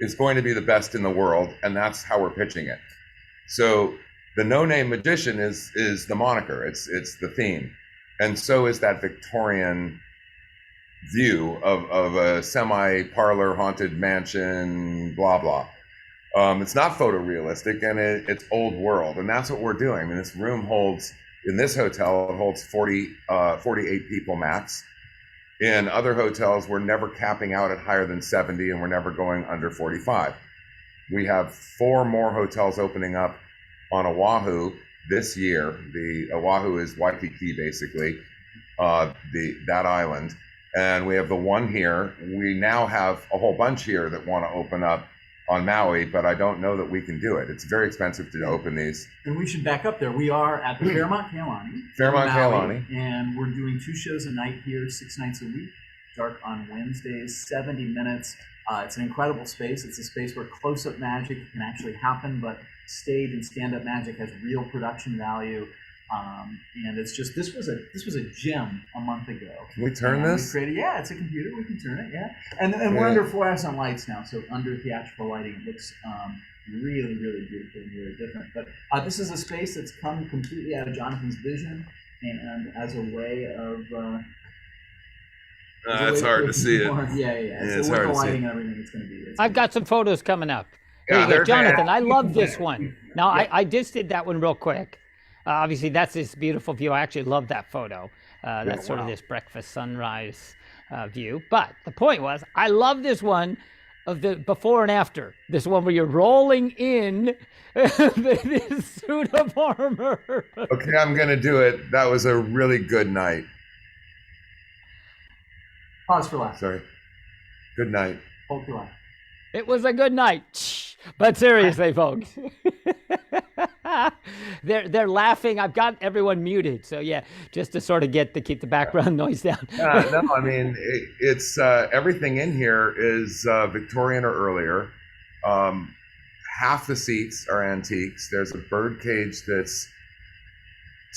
is going to be the best in the world, and that's how we're pitching it. So the no-name magician is the moniker, it's the theme, and so is that Victorian view of a semi-parlor haunted mansion, blah blah. It's not photorealistic, and it's old world, and that's what we're doing. I mean, this room holds In this hotel, it holds 48 people max. In other hotels, we're never capping out at higher than 70, and we're never going under 45. We have 4 more hotels opening up on Oahu this year. The Oahu is Waikiki, basically, that island. And we have the one here. We now have a whole bunch here that want to open up on Maui, but I don't know that we can do it. It's very expensive to open these. And we should back up there. We are at the Fairmont Kailani. Fairmont Maui, Kailani. And we're doing 2 shows a night here, 6 nights a week. Dark on Wednesdays, 70 minutes. It's an incredible space. It's a space where close-up magic can actually happen, but stage and stand-up magic has real production value. And it's just this was a gem a month ago. Can we turn And this? we created, yeah, it's a computer. We can turn it, yeah. And we're under fluorescent lights now, so under theatrical lighting, it looks really, really beautiful and really different. But this is a space that's come completely out of Jonathan's vision, and as a way of. It's hard to see it. Yeah. It's So hard with the to see. lighting and everything, it's going to be. I've got some photos coming up. Yeah, Here you go. they're Jonathan, I fantastic. love this one. Now, I just did that one real quick. Obviously, that's this beautiful view. I actually love that photo. That's sort of this breakfast sunrise view. But the point was, I love this one of the before and after. This one where you're rolling in this suit of armor. Okay, I'm going to do it. That was a really good night. Pause for laughter. Sorry. Good night. Hold for laughter. It was a good night. But seriously, folks. They're laughing. I've got everyone muted. So yeah, just to sort of keep the background noise down. No, I mean, it's everything in here is Victorian or earlier. Half the seats are antiques. There's a bird cage that's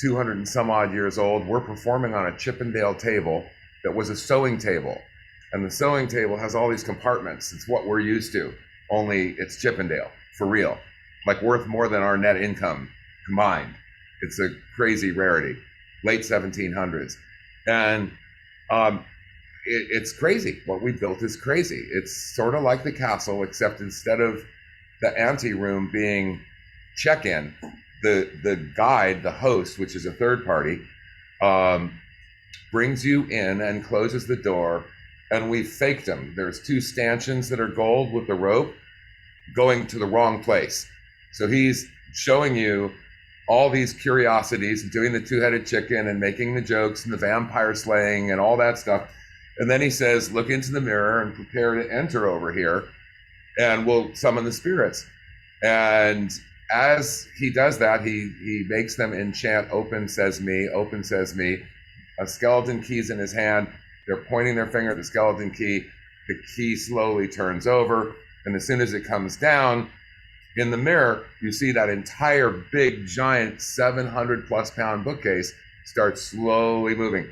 200 and some odd years old. We're performing on a Chippendale table that was a sewing table. And the sewing table has all these compartments. It's what we're used to, only it's Chippendale, for real. Like worth more than our net income combined. It's a crazy rarity, late 1700s. And it's crazy. What we built is crazy. It's sort of like the castle, except instead of the ante room being check-in, the guide, the host, which is a third party, brings you in and closes the door, and we faked them. There's 2 stanchions that are gold with the rope going to the wrong place. So he's showing you all these curiosities, doing the 2-headed chicken and making the jokes and the vampire slaying and all that stuff. And then he says, look into the mirror and prepare to enter over here, and we'll summon the spirits. And as he does that, he makes them enchant open sesame, a skeleton key's in his hand. They're pointing their finger at the skeleton key. The key slowly turns over. And as soon as it comes down, in the mirror, you see that entire big, giant 700+ pound bookcase start slowly moving.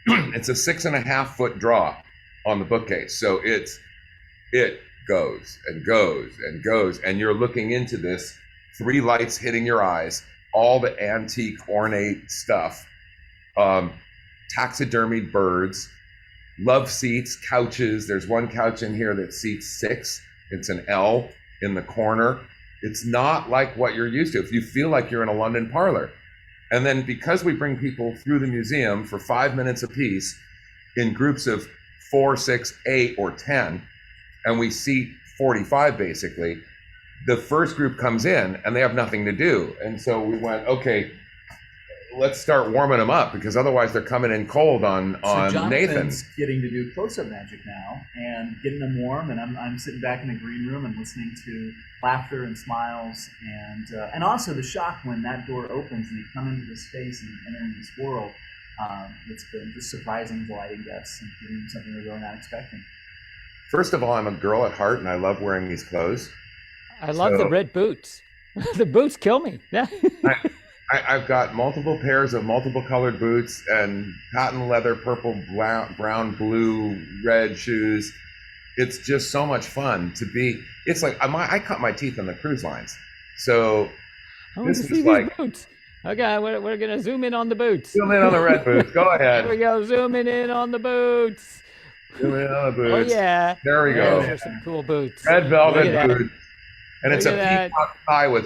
It's a 6.5-foot draw on the bookcase. So it goes and goes and goes. And you're looking into this, 3 lights hitting your eyes, all the antique, ornate stuff, taxidermied birds, love seats, couches. There's one couch in here that seats 6. It's an L in the corner. It's not like what you're used to. If you feel like you're in a London parlor. And then because we bring people through the museum for 5 minutes apiece in groups of 4, 6, 8, or 10, and we seat 45 basically, the first group comes in and they have nothing to do. And so we went, okay, let's start warming them up, because otherwise they're coming in cold on Jonathan's Nathan's. getting to do close-up magic now and getting them warm, and I'm sitting back in the green room and listening to laughter and smiles, and also the shock when that door opens and you come into this space and enter into this world. It's been just surprising, delighting guests and giving them something they're really not expecting. First of all, I'm a girl at heart and I love wearing these clothes. I love the red boots. The boots kill me. I've got multiple pairs of multiple colored boots and patent leather, purple, brown, blue, red shoes. It's just so much fun to be. It's like I cut my teeth on the cruise lines. So I want to see these boots. Okay, we're going to zoom in on the boots. Zoom in on the red boots. Go ahead. Here we go, zooming in on the boots. Zoom in on the boots. Oh, yeah. There we go. Those are some cool boots. Red velvet boots. And it's a Look at that. peacock tie with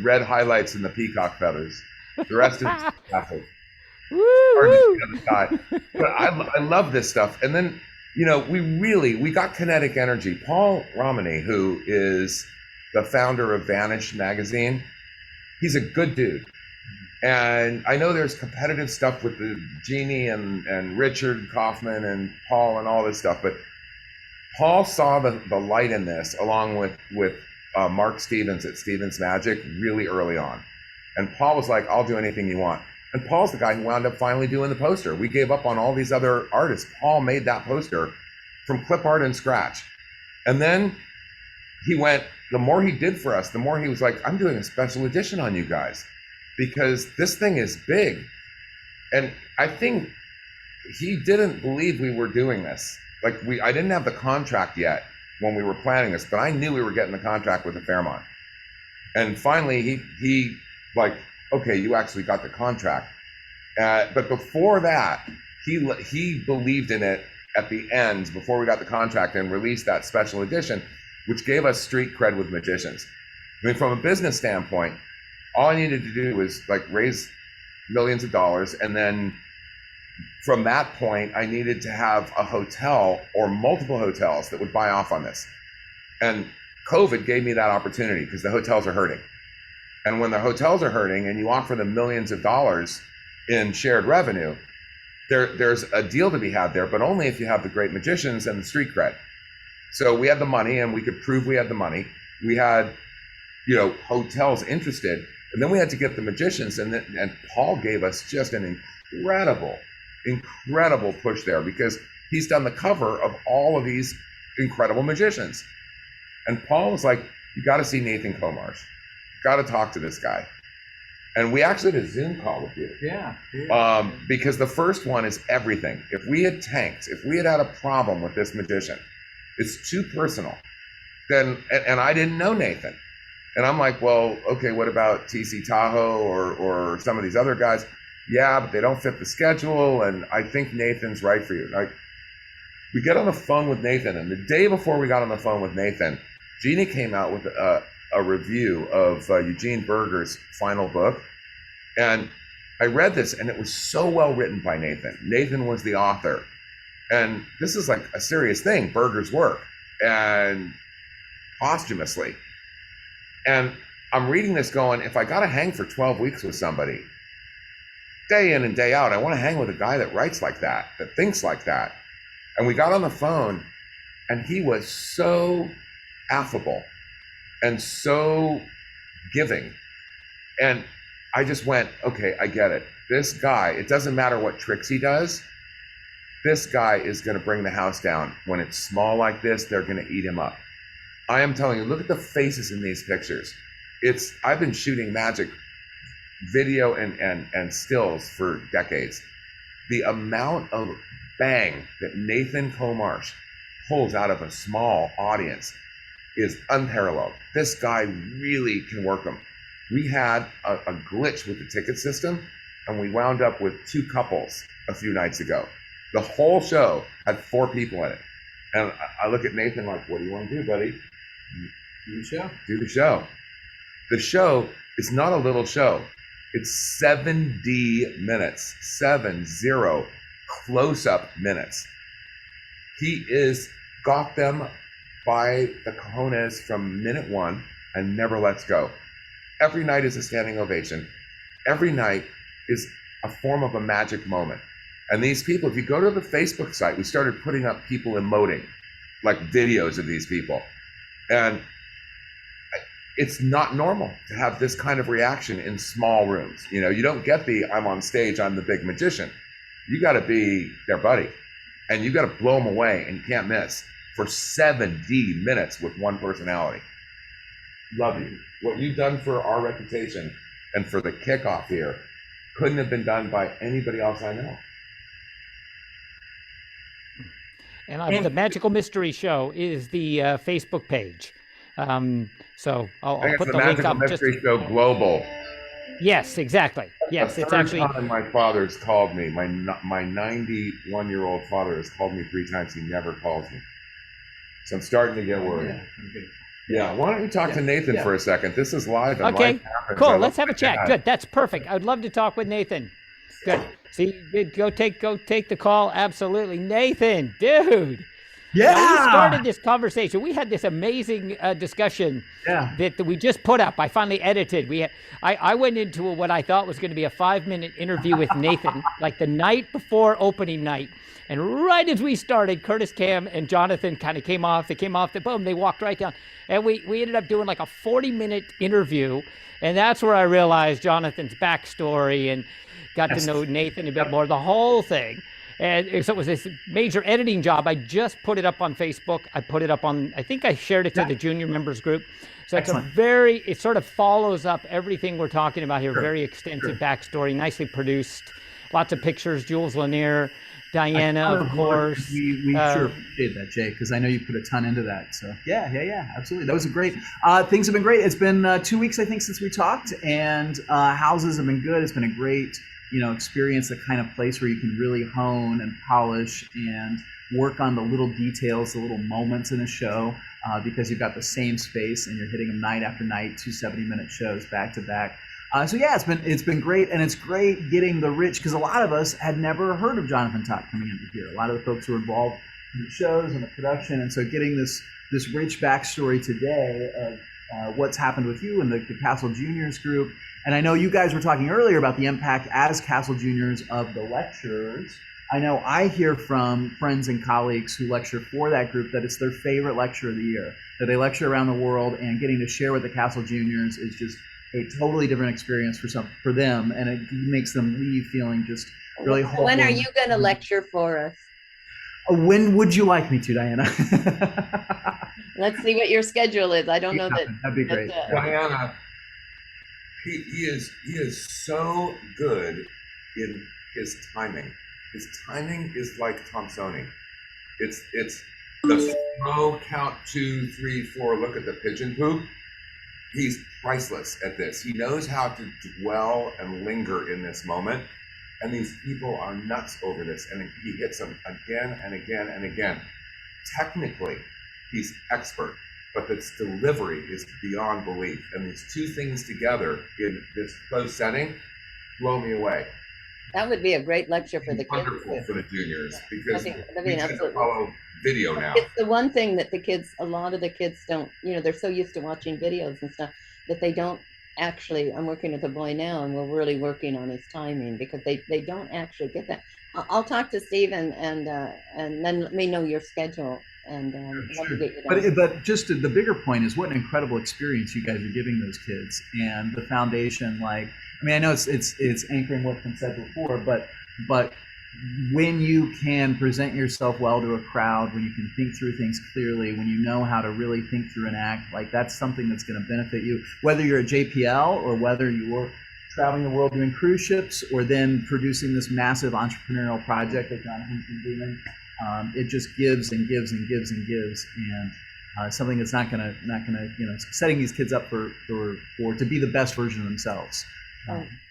red highlights in the peacock feathers. The rest is traffic. Woo, Hard to see woo. on the side. But I love this stuff. And then, we got kinetic energy. Paul Romney, who is the founder of Vanish magazine, he's a good dude. And I know there's competitive stuff with the Jeannie and Richard Kaufman and Paul and all this stuff, but Paul saw the light in this along with Mark Stevens at Stevens Magic really early on. And Paul was like, I'll do anything you want. And Paul's the guy who wound up finally doing the poster. We gave up on all these other artists. Paul made that poster from clip art and scratch. And then he went, the more he did for us, the more he was like, I'm doing a special edition on you guys because this thing is big. And I think he didn't believe we were doing this. Like I didn't have the contract yet when we were planning this, but I knew we were getting the contract with the Fairmont. And finally he like, okay, you actually got the contract. But before that, he believed in it at the end before we got the contract and released that special edition, which gave us street cred with magicians. I mean, from a business standpoint, all I needed to do was like raise millions of dollars. And then from that point, I needed to have a hotel or multiple hotels that would buy off on this. And COVID gave me that opportunity because the hotels are hurting. And when the hotels are hurting and you offer them millions of dollars in shared revenue, there's a deal to be had there, but only if you have the great magicians and the street cred. So we had the money and we could prove we had the money. We had, hotels interested, and then we had to get the magicians, and Paul gave us just an incredible push there because he's done the cover of all of these incredible magicians. And Paul was like, you got to see Nathan Coe Marsh. Got to talk to this guy. And we actually did a Zoom call with you. Yeah. Because the first one is everything. If we had tanked, if we had had a problem with this magician, it's too personal. Then, and I didn't know Nathan. And I'm like, well, okay, what about TC Tahoe or some of these other guys? Yeah, but they don't fit the schedule. And I think Nathan's right for you. Like, we get on the phone with Nathan, and the day before we got on the phone with Nathan, Jeannie came out with a review of Eugene Berger's final book. And I read this, and it was so well written by Nathan. Nathan was the author. And this is like a serious thing, Berger's work, and posthumously. And I'm reading this going, if I got to hang for 12 weeks with somebody, day in and day out, I want to hang with a guy that writes like that thinks like that. And we got on the phone, and he was so affable and so giving. And I just went, okay, I get it. This guy, it doesn't matter what tricks he does. This guy is going to bring the house down. When it's small like this, they're going to eat him up. I am telling you, look at the faces in these pictures. I've been shooting magic video and stills for decades. The amount of bang that Nathan Coe Marsh pulls out of a small audience is unparalleled. This guy really can work them. We had a glitch with the ticket system, and we wound up with 2 couples a few nights ago. The whole show had 4 people in it. And I look at Nathan like, what do you want to do, buddy? Do the show. Do the show. The show is not a little show. It's 70 minutes, 70 close-up minutes. He got them by the cojones from minute 1 and never lets go. Every night is a standing ovation. Every night is a form of a magic moment. And these people, if you go to the Facebook site, we started putting up people emoting, like videos of these people. And it's not normal to have this kind of reaction in small rooms. You don't get I'm on stage, I'm the big magician. You got to be their buddy, and you got to blow them away, and you can't miss for 70 minutes with one personality. Love you. What you've done for our reputation and for the kickoff here couldn't have been done by anybody else I know. And the Magical Mystery Show is the Facebook page. So I'll put the link up. Mystery Show Global. Yes, exactly. Yes, it's actually. Time my father's called me. My 91-year-old father has called me 3 times. He never calls me. So I'm starting to get worried. Yeah, why don't you talk to Nathan for a second? This is live and Okay, life happens. I cool. love Let's have a that. chat. Good. That's perfect. I'd love to talk with Nathan. Good. See, go take the call. Absolutely, Nathan, dude. Yeah. Now, we started this conversation. We had this amazing discussion that we just put up. I finally edited. I went into what I thought was going to be a 5-minute interview with Nathan, like the night before opening night. And right as we started, Curtis, Cam, and Jonathan kind of came off. They came off the boom. They walked right down. And we ended up doing like a 40-minute interview. And that's where I realized Jonathan's backstory and got to know Nathan a bit more, the whole thing. And so it was this major editing job. I just put it up on Facebook. I put it up on, I think I shared it to the junior members group. So it's it sort of follows up everything we're talking about here. Very extensive backstory, nicely produced, lots of pictures, Jules Lanier, Diana, of course. We sure appreciate that, Jay, because I know you put a ton into that. So yeah, absolutely. That was a great, things have been great. It's been 2 weeks, I think, since we talked, and houses have been good. It's been a great, experience, the kind of place where you can really hone and polish and work on the little details, the little moments in a show, because you've got the same space and you're hitting them night after night, 2 70-minute shows back to back. So yeah, it's been great, and it's great getting the rich, because a lot of us had never heard of Jonathan Todd coming into here. A lot of the folks who were involved in the shows and the production, and so getting this rich backstory today of what's happened with you and the Castle Juniors group. And I know you guys were talking earlier about the impact as Castle Juniors of the lecturers. I know I hear from friends and colleagues who lecture for that group that it's their favorite lecture of the year, that they lecture around the world, and getting to share with the Castle Juniors is just a totally different experience for them, and it makes them leave feeling just really hopeful. When are you going to lecture for us? When would you like me to, Diana? Let's see what your schedule is. I don't know that. That'd be great. Diana, he is so good in his timing. His timing is like Thompsonian. It's the slow count 2, 3, 4. Look at the pigeon poop. He's priceless at this. He knows how to dwell and linger in this moment. And these people are nuts over this. And he hits them again and again and again. Technically, he's expert, but its delivery is beyond belief. And these two things together in this closed setting blow me away. That would be a great lecture for the kids. Wonderful for the juniors, because that'd be we tend to follow video now. It's the one thing that a lot of the kids don't, they're so used to watching videos and stuff that they don't actually, I'm working with a boy now, and we're really working on his timing, because they don't actually get that. I'll talk to Steve and then let me know your schedule, and let me get you down. But just the bigger point is what an incredible experience you guys are giving those kids, and the foundation. Like, I mean, I know it's anchoring what's been said before, but when you can present yourself well to a crowd, when you can think through things clearly, when you know how to really think through an act, like that's something that's going to benefit you, whether you're a JPL or whether you're traveling the world doing cruise ships, or then producing this massive entrepreneurial project that Jonathan's been doing. It just gives and gives and gives and gives, and something that's not gonna setting these kids up for to be the best version of themselves.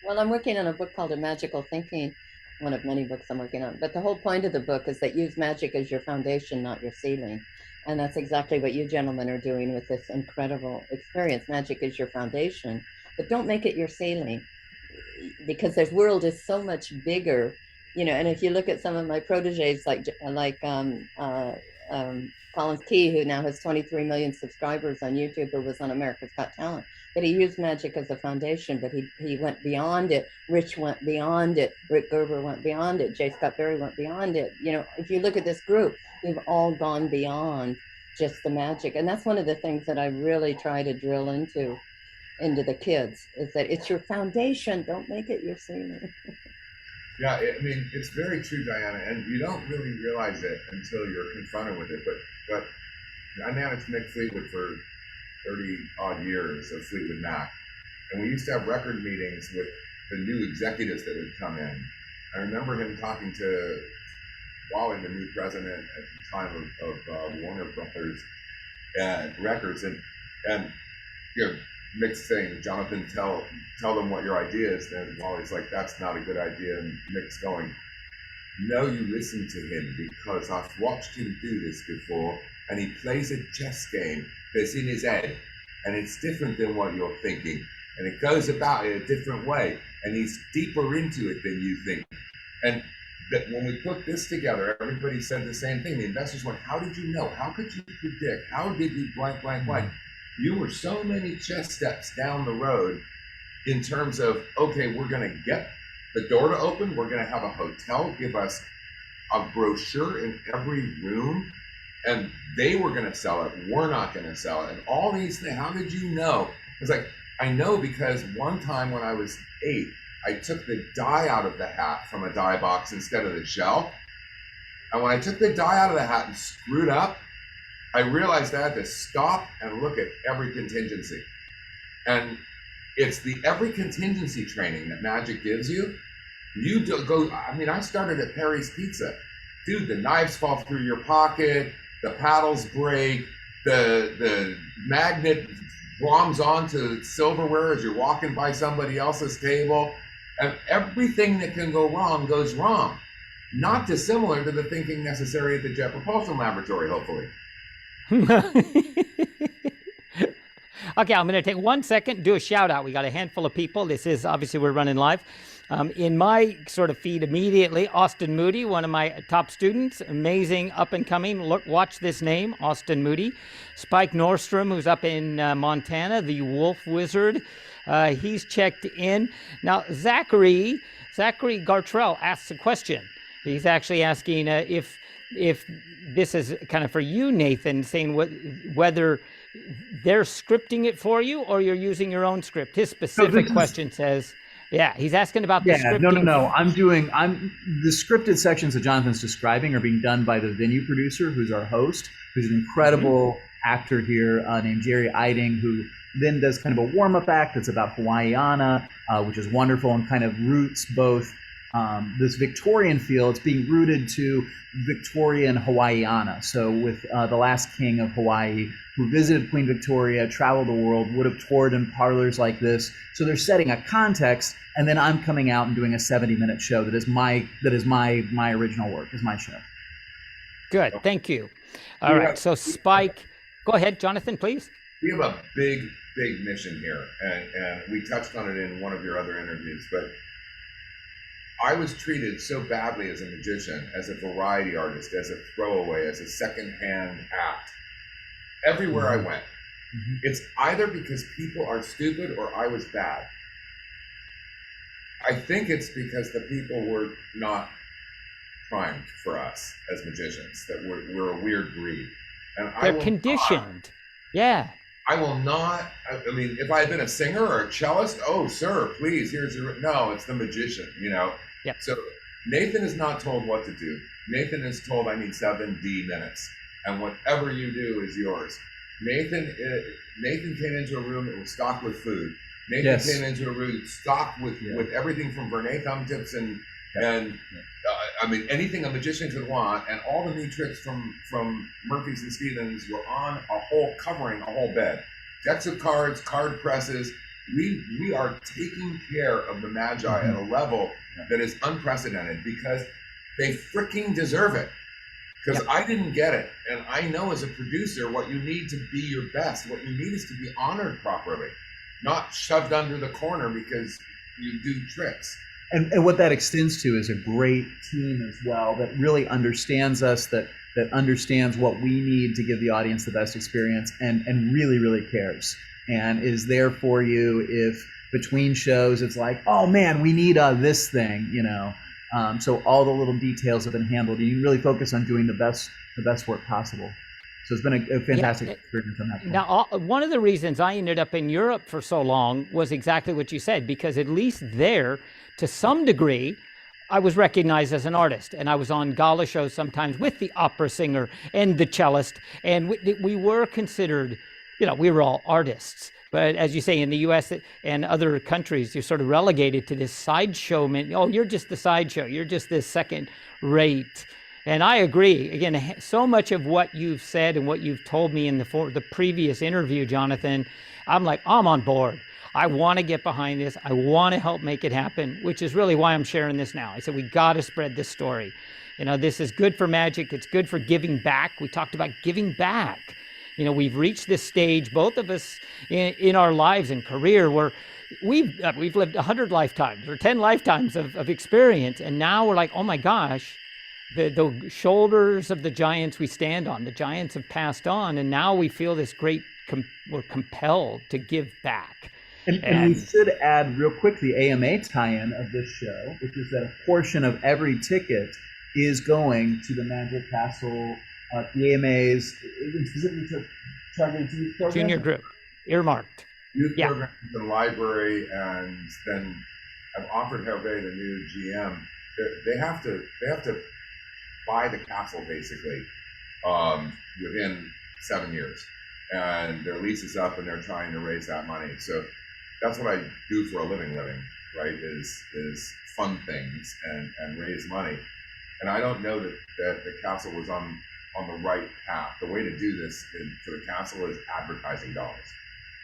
Well, I'm working on a book called A Magical Thinking, one of many books I'm working on. But the whole point of the book is that use magic as your foundation, not your ceiling. And that's exactly what you gentlemen are doing with this incredible experience. Magic is your foundation, but don't make it your ceiling, because this world is so much bigger, and if you look at some of my proteges, like Collins Key, who now has 23 million subscribers on YouTube, who was on America's Got Talent, that he used magic as a foundation, but he went beyond it. Rich went beyond it. Rick Gerber went beyond it. J. Scott Berry went beyond it. If you look at this group, we've all gone beyond just the magic. And that's one of the things that I really try to drill into the kids, is that it's your foundation. Don't make it your ceiling. Yeah, I mean, it's very true, Diana, and you don't really realize it until you're confronted with it. But I managed Mick Fleetwood for 30 odd years of Fleetwood Mac, and we used to have record meetings with the new executives that would come in. I remember him talking to Wally, the new president at the time of Warner Brothers Records, and Mick's saying, Jonathan, tell them what your idea is. And Wally's like, that's not a good idea. And Mick's going, no, you listen to him, because I've watched him do this before, and he plays a chess game that's in his head, and it's different than what you're thinking, and it goes about it a different way, and he's deeper into it than you think. And that when we put this together, everybody said the same thing. The investors went, how did you know? How could you predict? How did you blank, blank, blank? You were so many chess steps down the road in terms of, okay, we're going to get the door to open. We're going to have a hotel give us a brochure in every room, and they were going to sell it. We're not going to sell it. And all these things, how did you know? It's like, I know because one time when I was 8, I took the die out of the hat from a die box instead of the shell. And when I took the die out of the hat and screwed up, I realized I had to stop and look at every contingency. And it's the every contingency training that magic gives you. You go, I mean, I started at Perry's Pizza. Dude, the knives fall through your pocket, the paddles break, the magnet gloms onto silverware as you're walking by somebody else's table. And everything that can go wrong goes wrong. Not dissimilar to the thinking necessary at the Jet Propulsion Laboratory, hopefully. Okay, I'm going to take 1 second, do a shout out. We got a handful of people. This is obviously we're running live. In my sort of feed immediately, Austin Moody, one of my top students, amazing up and coming. Look, watch this name, Austin Moody. Spike Nordstrom, who's up in Montana, the Wolf Wizard. He's checked in. Now, Zachary Gartrell asks a question. He's actually asking if this is kind of for you, Nathan, saying whether they're scripting it for you or you're using your own script. His specific question says, yeah, he's asking about the scripting. No. I'm the scripted sections that Jonathan's describing are being done by the venue producer, who's our host, who's an incredible actor here named Jerry Eiding, who then does kind of a warm-up act that's about Hawaiiana, which is wonderful and kind of roots both this Victorian feel. It's being rooted to Victorian Hawaiiana. So with the last king of Hawaii, who visited Queen Victoria, traveled the world, would have toured in parlors like this. So they're setting a context, and then I'm coming out and doing a 70-minute show that is my original work, is my show. Good, thank you. All right, so Spike, go ahead, Jonathan, please. We have a big mission here, and we touched on it in one of your other interviews, but I was treated so badly as a magician, as a variety artist, as a throwaway, as a secondhand act, everywhere I went. It's either because people are stupid or I was bad. I think it's because the people were not primed for us as magicians, that we're a weird breed. And they're conditioned. Yeah. I will not, I mean, if I had been a singer or a cellist, oh, sir, please, here's your, no, it's the magician, you know? Yep. So Nathan is not told what to do. Nathan is told, I need 7 D minutes, and whatever you do is yours. Nathan came into a room that was stocked with food. Nathan came into a room stocked with everything from Vernet thumb tips and I mean, anything a magician could want, and all the new tricks from Murphy's and Stevens were on covering a whole bed. Decks of cards, card presses. We are taking care of the Magi at a level that is unprecedented because they freaking deserve it. Because I didn't get it, and I know as a producer what you need to be your best. What you need is to be honored properly, not shoved under the corner because you do tricks. And what that extends to is a great team as well that really understands us, that understands what we need to give the audience the best experience, and really, really cares and is there for you if between shows it's like, oh man, we need this thing, you know. So all the little details have been handled, and you really focus on doing the best work possible. So it's been a fantastic experience on that point. Now, one of the reasons I ended up in Europe for so long was exactly what you said, because at least there, to some degree, I was recognized as an artist, and I was on gala shows sometimes with the opera singer and the cellist, and we were considered, you know, we were all artists. But as you say, in the U.S. and other countries, you're sort of relegated to this sideshow. Oh, you're just the sideshow. You're just this second rate. And I agree. Again, so much of what you've said and what you've told me in the previous interview, Jonathan, I'm like, I'm on board. I want to get behind this. I want to help make it happen, which is really why I'm sharing this now. I said, we got to spread this story. You know, this is good for magic. It's good for giving back. We talked about giving back. You know, we've reached this stage, both of us in our lives and career, where we've lived 100 lifetimes or 10 lifetimes of experience. And now we're like, oh my gosh, the shoulders of the giants we stand on, the giants have passed on. And now we feel this great, we're compelled to give back. And we should add real quick the AMA tie-in of this show, which is that a portion of every ticket is going to the Magic Castle, the AMA's, specifically targeted to youth programs. Junior group, earmarked. Youth programs in the library, and then I've offered Hervé, the new GM, they have to buy the castle basically within 7 years, and their lease is up, and they're trying to raise that money. So that's what I do for a living, right? Is fund things and raise money. And I don't know that the castle was on the right path. The way to do this for the castle is advertising dollars.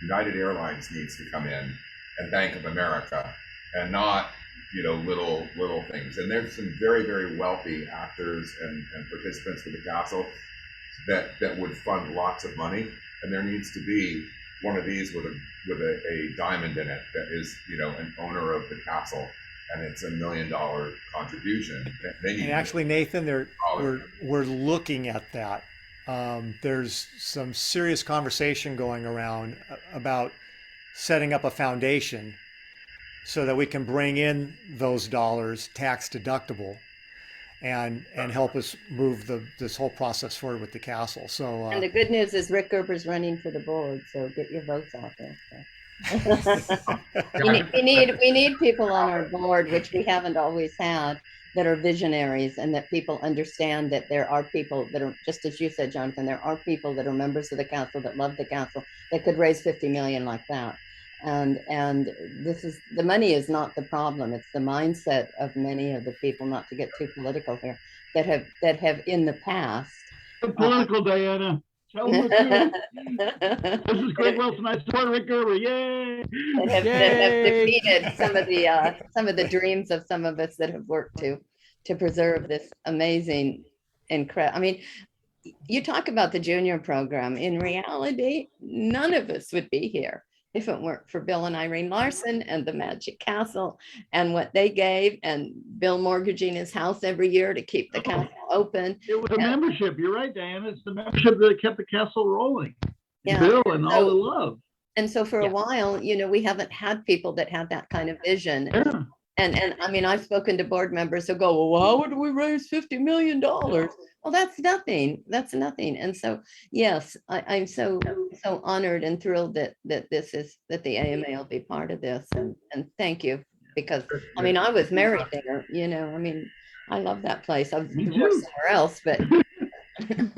United Airlines needs to come in, and Bank of America, and not, you know, little things. And there's some very, very wealthy actors and participants for the castle that would fund lots of money. And there needs to be one of these with a diamond in it that is, you know, an owner of the castle, and it's $1 million contribution. And actually, Nathan, we're looking at that. There's some serious conversation going around about setting up a foundation so that we can bring in those dollars tax deductible and help us move this whole process forward with the castle. So and the good news is Rick Gerber's running for the board, so get your votes out there. So. we need people on our board, which we haven't always had, that are visionaries, and that people understand that there are people that are, just as you said, Jonathan, there are people that are members of the council that love the council that could raise 50 million like that. And this is, the money is not the problem. It's the mindset of many of the people, not to get too political here, that have in the past. Political, Diana. Tell them the truth. This is Gregg Wilson. I support Rick Gerber. Yay! That have defeated some of the dreams of some of us that have worked to preserve this amazing, incredible. I mean, you talk about the junior program. In reality, none of us would be here if it weren't for Bill and Irene Larson and the Magic Castle and what they gave, and Bill mortgaging his house every year to keep the castle open. It was a membership. You're right, Diana. It's the membership that kept the castle rolling. Yeah. Bill and all the love. And so for a while, you know, we haven't had people that had that kind of vision. Yeah. And I mean, I've spoken to board members who go, well, how would we raise $50 million? Well, that's nothing. That's nothing. And so, yes, I'm so honored and thrilled that the AMA will be part of this. And thank you, because I mean, I was married there, you know, I mean, I love that place. I was divorced somewhere else, but. When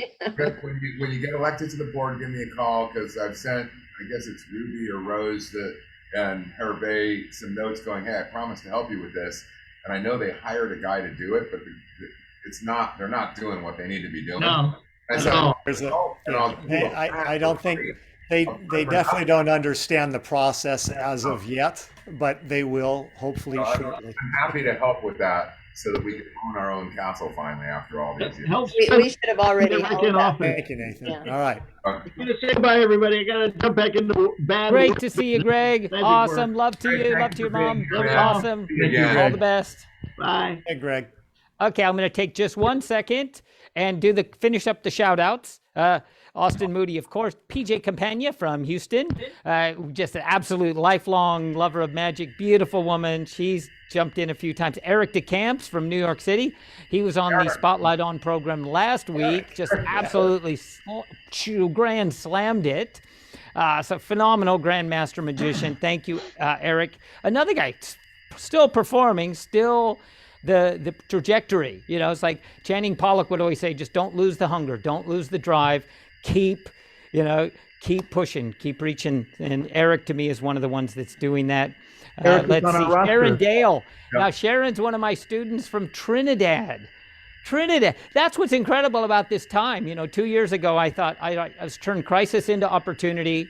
you get elected to the board, give me a call, because I've sent, I guess it's Ruby or Rose and Hervé some notes going, hey, I promised to help you with this. And I know they hired a guy to do it, but they're not doing what they need to be doing. No. And so, I don't think they definitely don't understand the process as of yet, but they will hopefully shortly. I'm happy to help with that, so that we can own our own castle finally after all these years. We should have already held that. Thank you, Nathan. Yeah. All right. I'm gonna say bye, everybody. I gotta jump back into bad. Great to see you, Greg. Magic Awesome. work. Love to you. Love to your mom. Love you. Awesome. All the best. Bye. Hey, Greg. Okay, I'm going to take just 1 second and finish up the shout outs. Austin Moody, of course, PJ Campagna from Houston, just an absolute lifelong lover of magic, beautiful woman. She's jumped in a few times. Eric DeCamps from New York City. He was on the Spotlight On program last week, just absolutely grand slammed it. So phenomenal grandmaster magician. Thank you, Eric. Another guy still performing, still the trajectory, you know, it's like Channing Pollock would always say, just don't lose the hunger, don't lose the drive, keep pushing, keep reaching. And Eric, to me, is one of the ones that's doing that. Let's see, Sharon Dale. Yep. Now, Sharon's one of my students from Trinidad. That's what's incredible about this time. You know, 2 years ago, I thought I was turned crisis into opportunity.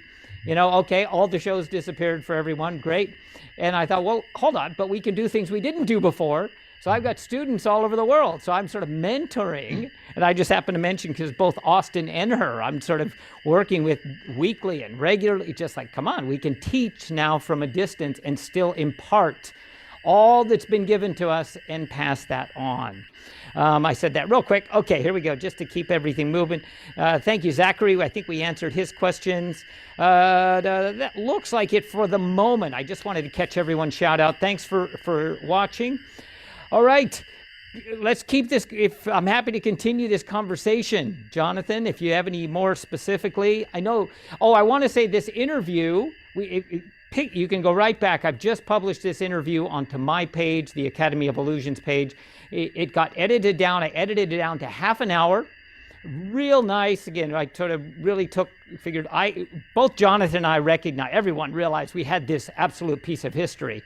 Okay, all the shows disappeared for everyone. Great. And I thought, well, hold on, but we can do things we didn't do before. So I've got students all over the world. So I'm sort of mentoring. And I just happen to mention, because both Austin and her, I'm sort of working with weekly and regularly, just like, come on, we can teach now from a distance and still impart all that's been given to us and pass that on. I said that real quick. Okay, here we go, just to keep everything moving. Thank you, Zachary. I think we answered his questions. That looks like it for the moment. I just wanted to catch everyone's shout out. Thanks for watching. All right, let's keep this. I'm happy to continue this conversation. Jonathan, if you have any more specifically. I know, I want to say this interview, you can go right back. I've just published this interview onto my page, the Academy of Illusions page. It got edited down. I edited it down to half an hour. Real nice. Again, I sort of really figured both Jonathan and I everyone realized we had this absolute piece of history.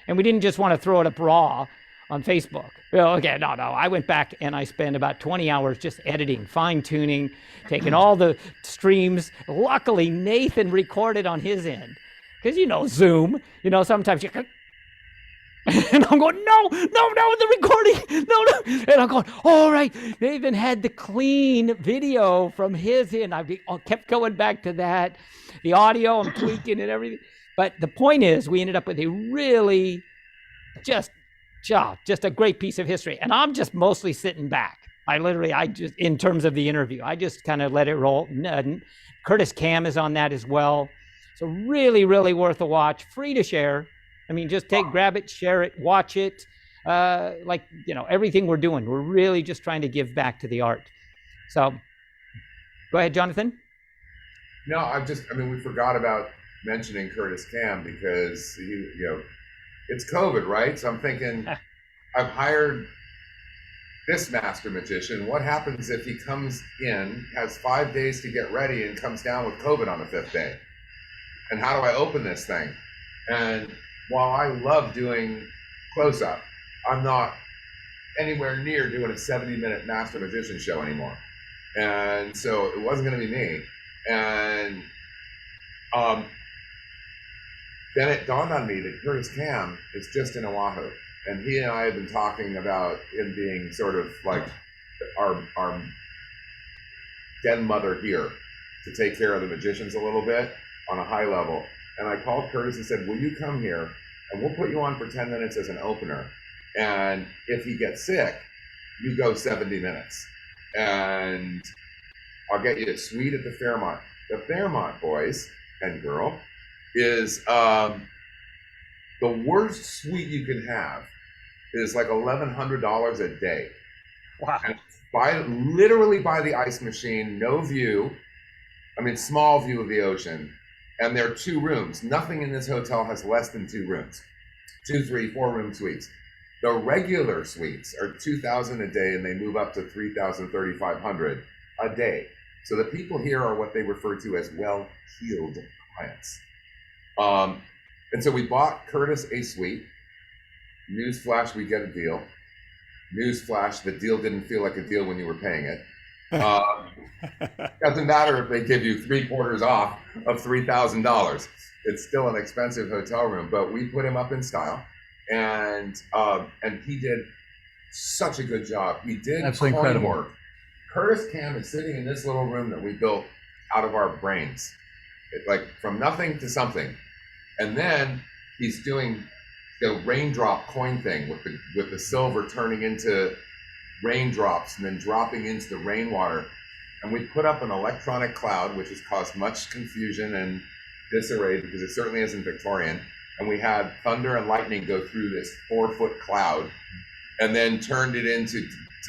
And we didn't just want to throw it up raw on Facebook. Okay, no. I went back and I spent about 20 hours just editing, fine-tuning, taking all the streams. Luckily, Nathan recorded on his end. Because, Zoom, sometimes you can... And I'm going, no, the recording, no. And I'm going, all right. Nathan had the clean video from his end. I kept going back to that. The audio, I'm tweaking and everything. But the point is, we ended up with a really just a great piece of history. And I'm just mostly sitting back. In terms of the interview, I just kind of let it roll. Curtis Cam is on that as well. So really, really worth a watch. Free to share. I mean, just grab it, share it, watch it. Everything we're doing, we're really just trying to give back to the art. So go ahead, Jonathan. No, we forgot about mentioning Curtis Cam because it's COVID, right? So I'm thinking, I've hired this master magician. What happens if he comes in, has 5 days to get ready, and comes down with COVID on the 5th day? And how do I open this thing? And while I love doing close-up, I'm not anywhere near doing a 70-minute master magician show anymore. And so it wasn't going to be me. And then it dawned on me that Curtis Cam is just in Oahu. And he and I have been talking about him being sort of like our den mother here to take care of the magicians a little bit on a high level. And I called Curtis and said, will you come here and we'll put you on for 10 minutes as an opener. And if he gets sick, you go 70 minutes. And I'll get you a suite at the Fairmont. The Fairmont, boys and girl, is the worst suite you can have is like $1,100 a day. Wow. And literally by the ice machine, no view. Small view of the ocean. And there are 2 rooms. Nothing in this hotel has less than 2 rooms. 2, 3, 4 room suites. The regular suites are $2,000 a day, and they move up to $3,000, $3,500 a day. So the people here are what they refer to as well-heeled clients. And so we bought Curtis a suite. Newsflash, we get a deal. Newsflash, the deal didn't feel like a deal when you were paying it. Doesn't matter if they give you 3/4 off of $3,000. It's still an expensive hotel room, but we put him up in style, and he did such a good job. He did absolutely incredible work. Curtis Cam is sitting in this little room that we built out of our brains, like from nothing to something, and then he's doing the raindrop coin thing with the silver turning into raindrops and then dropping into the rainwater. And we put up an electronic cloud, which has caused much confusion and disarray because it certainly isn't Victorian. And we had thunder and lightning go through this 4-foot cloud and then turned it into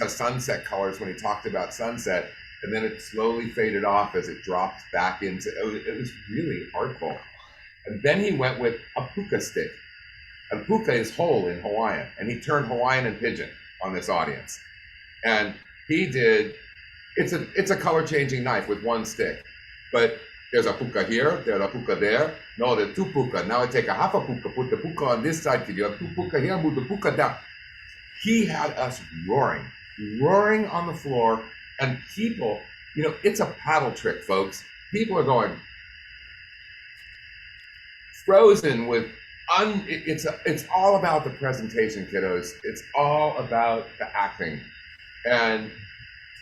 sunset colors when he talked about sunset. And then it slowly faded off as it dropped back into, it was really artful. And then he went with a puka stick. And puka is whole in Hawaiian. And he turned Hawaiian and pidgin on this audience. And he did, it's a color changing knife with 1 stick, but there's a puka here, there's a puka there. No, there's 2 puka. Now I take a half a puka, put the puka on this side, you have 2 puka here, move the puka down. He had us roaring on the floor, and people, it's a paddle trick, folks. People are going frozen with it's all about the presentation, kiddos. It's all about the acting. And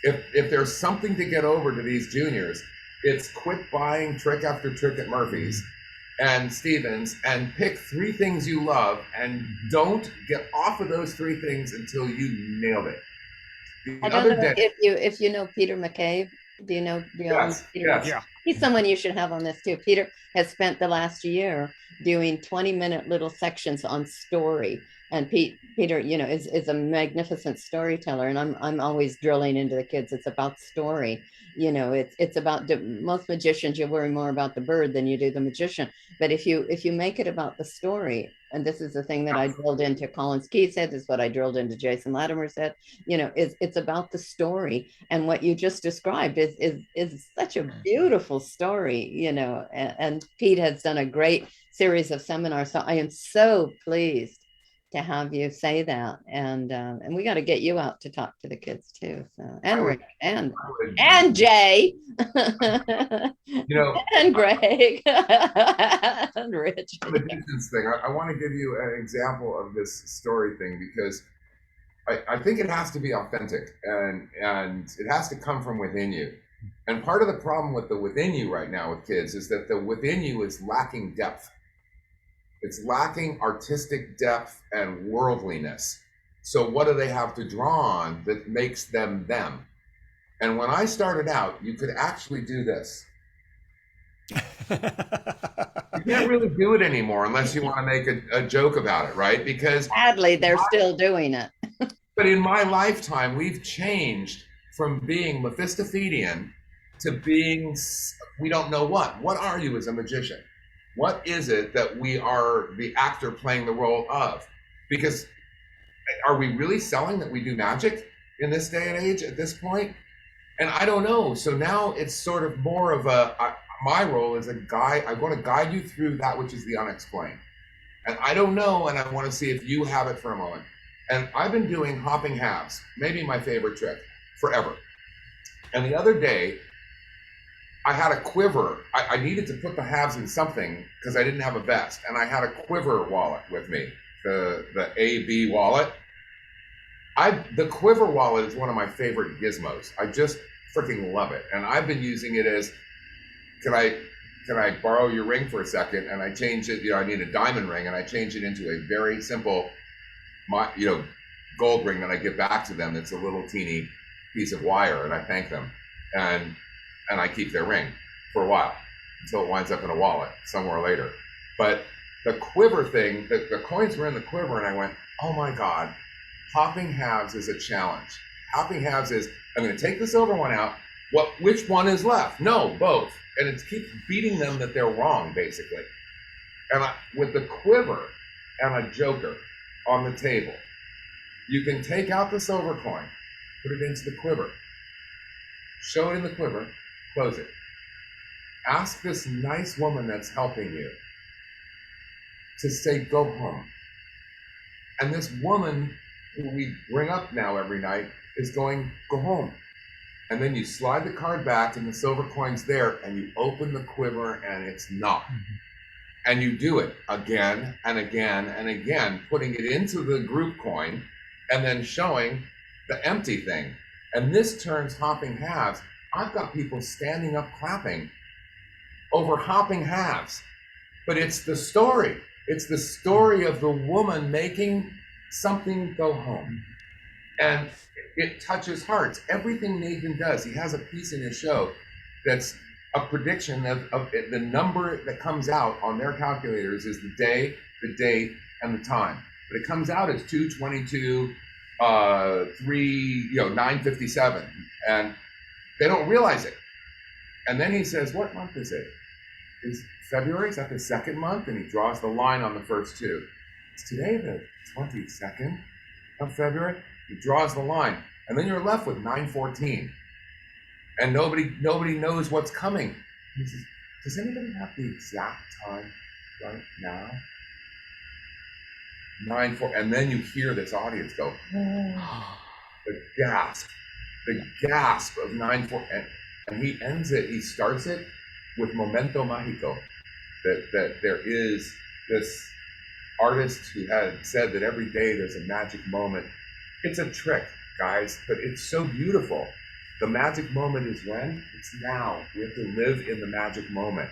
if there's something to get over to these juniors, it's quit buying trick after trick at Murphy's and Stevens and pick 3 things you love and don't get off of those 3 things until you nailed it. I don't know if you know Peter McCabe. Do you know Yes, Peter? yes. Yeah. He's someone you should have on this too. Peter has spent the last year doing 20-minute little sections on story. And Peter, is a magnificent storyteller. And I'm always drilling into the kids. It's about story. It's about most magicians, you worry more about the bird than you do the magician. But if you make it about the story, and this is the thing that I drilled into Collins Key's head, this is what I drilled into Jason Latimer's head, it's about the story. And what you just described is such a beautiful story, and Pete has done a great series of seminars. So I am so pleased to have you say that, and we got to get you out to talk to the kids too. So and Rick and Jay, and Greg and Rich. The distance thing. I want to give you an example of this story thing because I think it has to be authentic and it has to come from within you. And part of the problem with the within you right now with kids is that the within you is lacking depth. It's lacking artistic depth and worldliness. So what do they have to draw on that makes them them? And when I started out, you could actually do this. You can't really do it anymore unless you want to make a joke about it, right? Because sadly, they're still doing it. But in my lifetime, we've changed from being Mephistophelian to being, we don't know what. What are you as a magician? What is it that we are the actor playing the role of? Because are we really selling that we do magic in this day and age at this point? And I don't know. So now it's sort of more of my role as a guide. I want to guide you through that which is the unexplained. And I don't know, and I want to see if you have it for a moment. And I've been doing hopping halves, maybe my favorite trick, forever. And the other day, I had a quiver. I needed to put the halves in something because I didn't have a vest. And I had a quiver wallet with me, the AB wallet. The quiver wallet is one of my favorite gizmos. I just freaking love it. And I've been using it as, can I borrow your ring for a second? And I change it, I need a diamond ring and I change it into a very simple, gold ring that I give back to them. It's a little teeny piece of wire and I thank them. And I keep their ring for a while until it winds up in a wallet somewhere later. But the quiver thing, the coins were in the quiver and I went, oh my God, hopping halves is a challenge. Hopping halves is, I'm gonna take the silver one out. Which one is left? No, both. And it keeps beating them that they're wrong, basically. And with the quiver and a joker on the table, you can take out the silver coin, put it into the quiver, show it in the quiver, close it. Ask this nice woman that's helping you to say, go home. And this woman who we bring up now every night is going, go home. And then you slide the card back and the silver coin's there and you open the quiver and it's not. And you do it again and again and again, putting it into the group coin and then showing the empty thing. And this turns hopping halves. I've got people standing up clapping over hopping halves, but it's the story. It's the story of the woman making something go home. And it touches hearts. Everything Nathan does, he has a piece in his show that's a prediction of the number that comes out on their calculators is the day, the date, and the time. But it comes out as 2/22, 9/57, and they don't realize it. And then he says, what month is it? Is February? Is that the second month? And he draws the line on the first two. Is today the 22nd of February? He draws the line. And then you're left with 9/14. And nobody knows what's coming. He says, does anybody have the exact time right now? 9/4. And then you hear this audience go, the gasp of 9/4. And he ends it, he starts it with Momento Mágico. that there is this artist who had said that every day there's a magic moment. It's a trick, guys, but it's so beautiful. The magic moment is when? It's now. We have to live in the magic moment.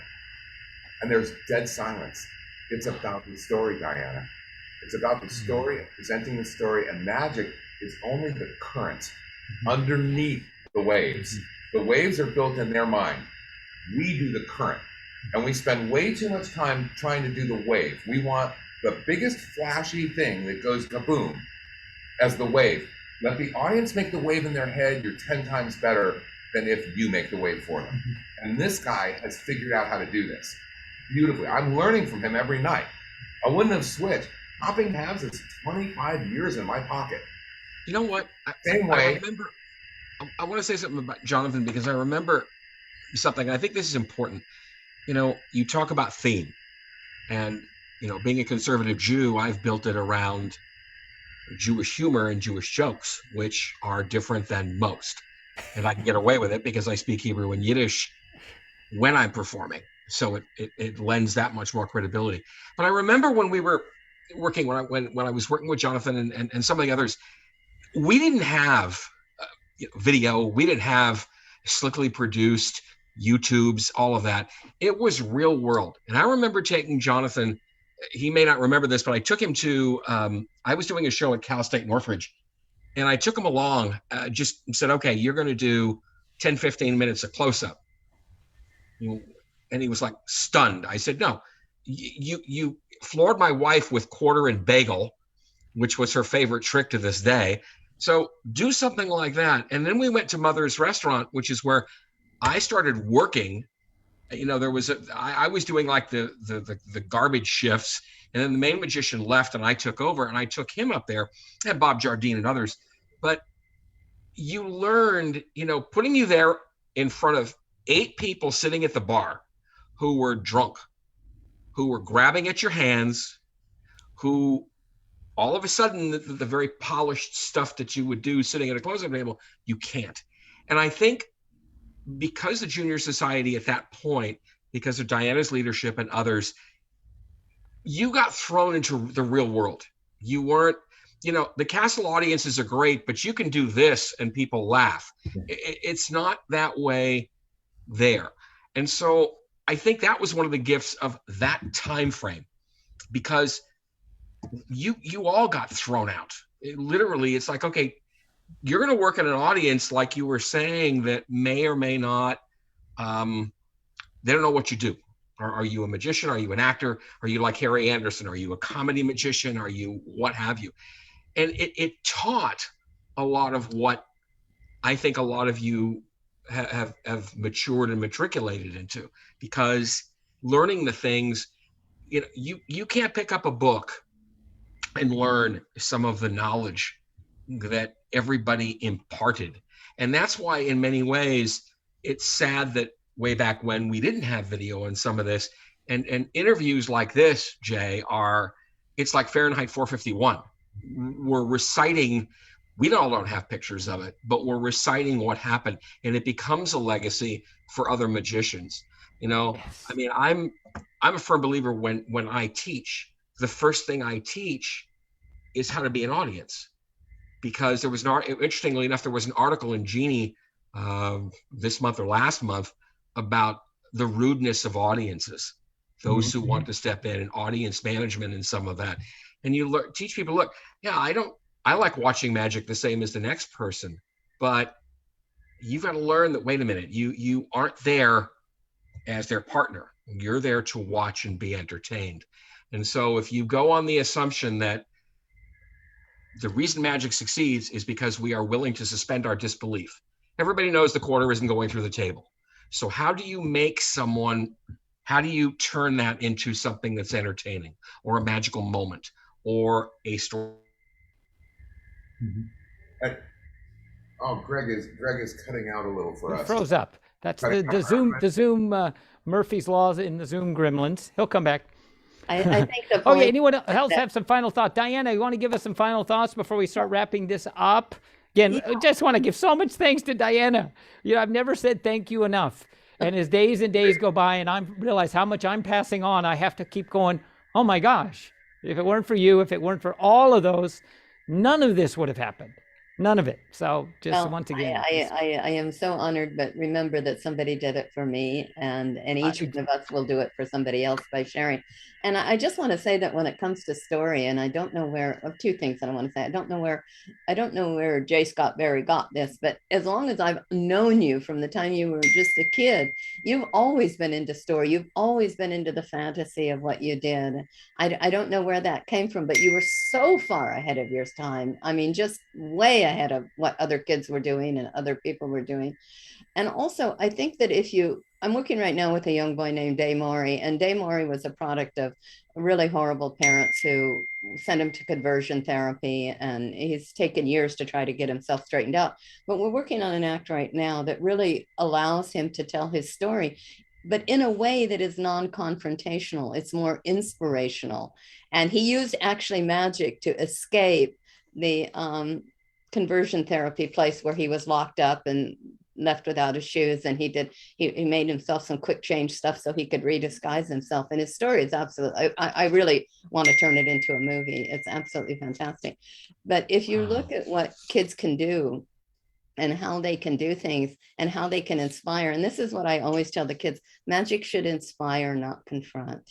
And there's dead silence. It's about the story, Diana. It's about the story, presenting the story, and magic is only the current underneath the waves. The waves are built in their mind. We do the current. And we spend way too much time trying to do the wave. We want the biggest flashy thing that goes kaboom as the wave. Let the audience make the wave in their head. You're 10 times better than if you make the wave for them. And this guy has figured out how to do this beautifully. I'm learning from him every night. I wouldn't have switched. Hopping Halves is 25 years in my pocket. You know what? Same way. I remember, I want to say something about Jonathan, because I remember something. I think this is important. You know, you talk about theme, and, you know, being a conservative Jew, I've built it around Jewish humor and Jewish jokes, which are different than most. And I can get away with it because I speak Hebrew and Yiddish when I'm performing. So it lends that much more credibility. But I remember when we were working, when I was working with Jonathan and some of the others, we didn't have video. We didn't have slickly produced YouTubes, all of that. It was real world. And I remember taking Jonathan, he may not remember this, but I took him to, I was doing a show at Cal State Northridge, and I took him along, just said, okay, you're going to do 10, 15 minutes of close-up. And he was like stunned. I said, no, you floored my wife with quarter and bagel, which was her favorite trick to this day. So do something like that. And then we went to Mother's Restaurant, which is where I started working. You know, there was I was doing like the garbage shifts, and then the main magician left and I took over, and I took him up there, and Bob Jardine and others. But you learned, you know, putting you there in front of 8 people sitting at the bar who were drunk, who were grabbing at your hands, who all of a sudden the very polished stuff that you would do sitting at a closing table, you can't. And I think because the Junior Society at that point, because of Diana's leadership and others, you got thrown into the real world. You weren't, you know, the castle audiences are great, but you can do this and people laugh. It's not that way there. And so I think that was one of the gifts of that time frame, because you all got thrown out. Literally, it's like, okay, you're going to work in an audience, like you were saying, that may or may not, they don't know what you do. Are you a magician? Are you an actor? Are you like Harry Anderson? Are you a comedy magician? Are you what have you? And it taught a lot of what I think a lot of you have matured and matriculated into, because learning the things, you know, you can't pick up a book and learn some of the knowledge that everybody imparted. And that's why in many ways it's sad that way back when we didn't have video on some of this, and interviews like this, Jay, it's like Fahrenheit 451. We're reciting, we all don't have pictures of it, but we're reciting what happened, and it becomes a legacy for other magicians. You know, yes. I mean, I'm a firm believer when I teach, the first thing I teach is how to be an audience. Because there was interestingly enough, there was an article in Genie this month or last month about the rudeness of audiences, those who want to step in, and audience management and some of that. And you teach people, look, yeah, I like watching magic the same as the next person, but you've got to learn that, wait a minute, you aren't there as their partner. You're there to watch and be entertained. And so if you go on the assumption that the reason magic succeeds is because we are willing to suspend our disbelief. Everybody knows the quarter isn't going through the table. So how do you turn that into something that's entertaining, or a magical moment, or a story? Gregg is cutting out a little for us. He froze up. That's the Zoom Murphy's Laws in the Zoom gremlins. He'll come back. I think the point. Oh, yeah. Anyone else have some final thoughts? Diana, you want to give us some final thoughts before we start wrapping this up? Again, I just want to give so much thanks to Diana. You know, I've never said thank you enough. And as days and days go by and I realize how much I'm passing on, I have to keep going, oh my gosh, if it weren't for you, if it weren't for all of those, none of this would have happened. None of it. So just Well, once again, I am so honored, but remember that somebody did it for me, and each one of us will do it for somebody else by sharing. And I just want to say that when it comes to story, and I don't know where, of two things that I want to say. I don't know where J. Scott Berry got this, but as long as I've known you from the time you were just a kid, you've always been into story. You've always been into the fantasy of what you did. I don't know where that came from, but you were so far ahead of your time. I mean, just way ahead of what other kids were doing and other people were doing. And also, I think that I'm working right now with a young boy named Day Maury, and Day Maury was a product of really horrible parents who sent him to conversion therapy, and he's taken years to try to get himself straightened out. But we're working on an act right now that really allows him to tell his story, but in a way that is non-confrontational. It's more inspirational. And he used actually magic to escape the conversion therapy place where he was locked up and left without his shoes. And he made himself some quick change stuff so he could redisguise himself. And his story is absolutely, I really want to turn it into a movie. It's absolutely fantastic. But if you look at what kids can do and how they can do things and how they can inspire, and this is what I always tell the kids, magic should inspire, not confront.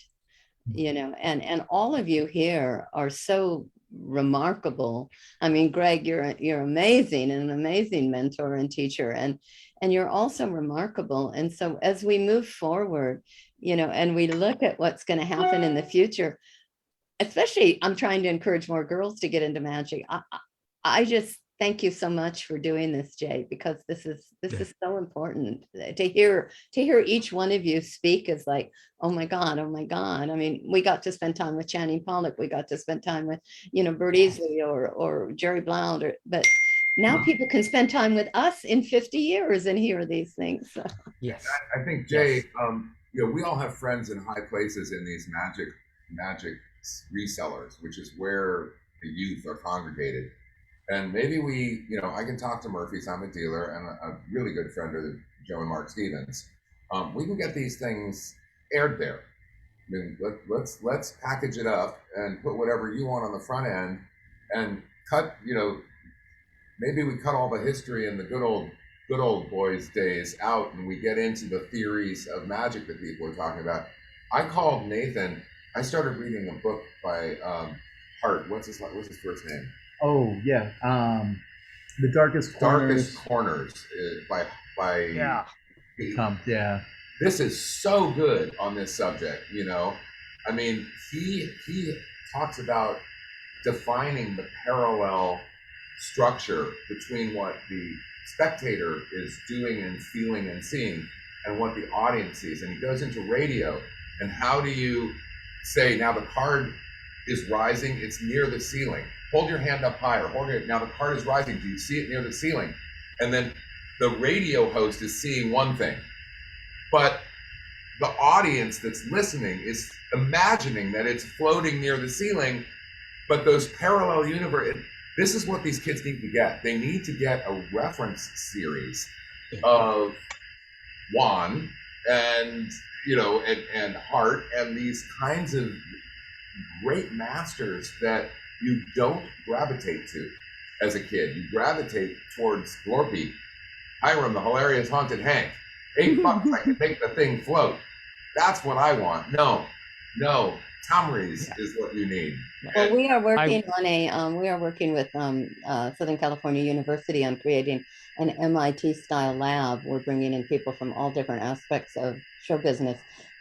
And all of you here are so remarkable. I mean, Gregg, you're amazing and an amazing mentor and teacher, and you're also remarkable. And so as we move forward, and we look at what's going to happen in the future, especially I'm trying to encourage more girls to get into magic. I just thank you so much for doing this, Jay, because this is so important. To hear each one of you speak is like, oh my God. I mean, we got to spend time with Channing Pollock. We got to spend time with, Bert Easley or Jerry Blount, but now people can spend time with us in 50 years and hear these things. So. Yes. I think, Jay, we all have friends in high places in these magic resellers, which is where the youth are congregated. And maybe I can talk to Murphy's, I'm a dealer, and a really good friend of Joe and Mark Stevens. We can get these things aired there. I mean, let's package it up and put whatever you want on the front end, and cut. Maybe we cut all the history and the good old boys days out, and we get into the theories of magic that people are talking about. I called Nathan. I started reading a book by Hart. What's his first name? Oh yeah, The Darkest Corners. Darkest Corners by Yeah. Yeah. This is so good on this subject. I mean, he talks about defining the parallel structure between what the spectator is doing and feeling and seeing and what the audience sees, and he goes into radio and how do you say, now the card is rising, it's near the ceiling. Hold your hand up higher. Now the card is rising. Do you see it near the ceiling? And then the radio host is seeing one thing, but the audience that's listening is imagining that it's floating near the ceiling, but those parallel universe. This is what these kids need to get. They need to get a reference series of Juan and and Hart and these kinds of great masters that you don't gravitate to as a kid. You gravitate towards Glorpy, Hiram, the hilarious haunted Hank. $8, I can make the thing float. That's what I want. No, Tamri's is what you need. Well, we are working with Southern California University on creating an MIT style lab. We're bringing in people from all different aspects of show business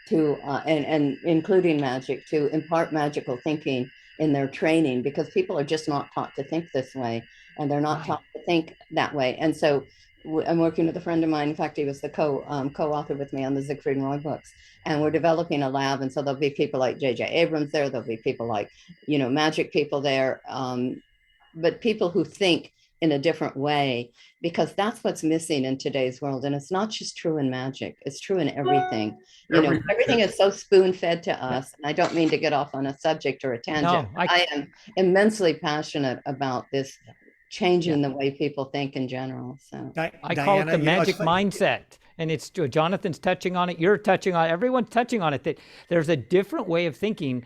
to and including magic, to impart magical thinking in their training, because people are just not taught to think this way, and they're not taught to think that way. And so I'm working with a friend of mine. In fact, he was the co-author with me on the Siegfried and Roy books, and we're developing a lab. And so there'll be people like J.J. Abrams there. There'll be people like, magic people there, but people who think in a different way, because that's what's missing in today's world. And it's not just true in magic, it's true in everything. Everything is so spoon-fed to us. And I don't mean to get off on a subject or a tangent. No, I am immensely passionate about this changing the way people think in general. So I call it the magic mindset. And it's Jonathan's touching on it. You're touching on it. Everyone's touching on it. That there's a different way of thinking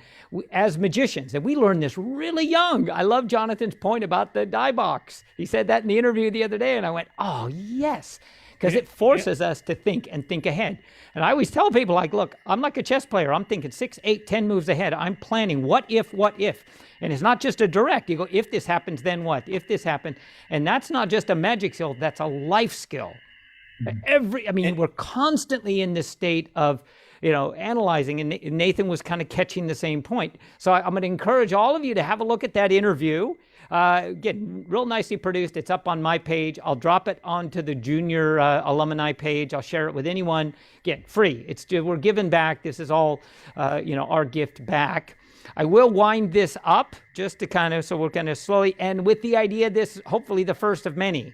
as magicians. And we learned this really young. I love Jonathan's point about the die box. He said that in the interview the other day. And I went, oh, yes. Because it forces us to think and think ahead. And I always tell people, like, look, I'm like a chess player. I'm thinking 6, 8, 10 moves ahead. I'm planning what if. And it's not just a direct. You go, if this happens, then what? If this happened. And that's not just a magic skill. That's a life skill. We're constantly in this state of, analyzing, and Nathan was kind of catching the same point. So I'm going to encourage all of you to have a look at that interview. Again, real nicely produced. It's up on my page. I'll drop it onto the junior alumni page. I'll share it with anyone. Again, free. We're giving back. This is all, our gift back. I will wind this up just to so we're going to slowly end with the idea this, hopefully the first of many.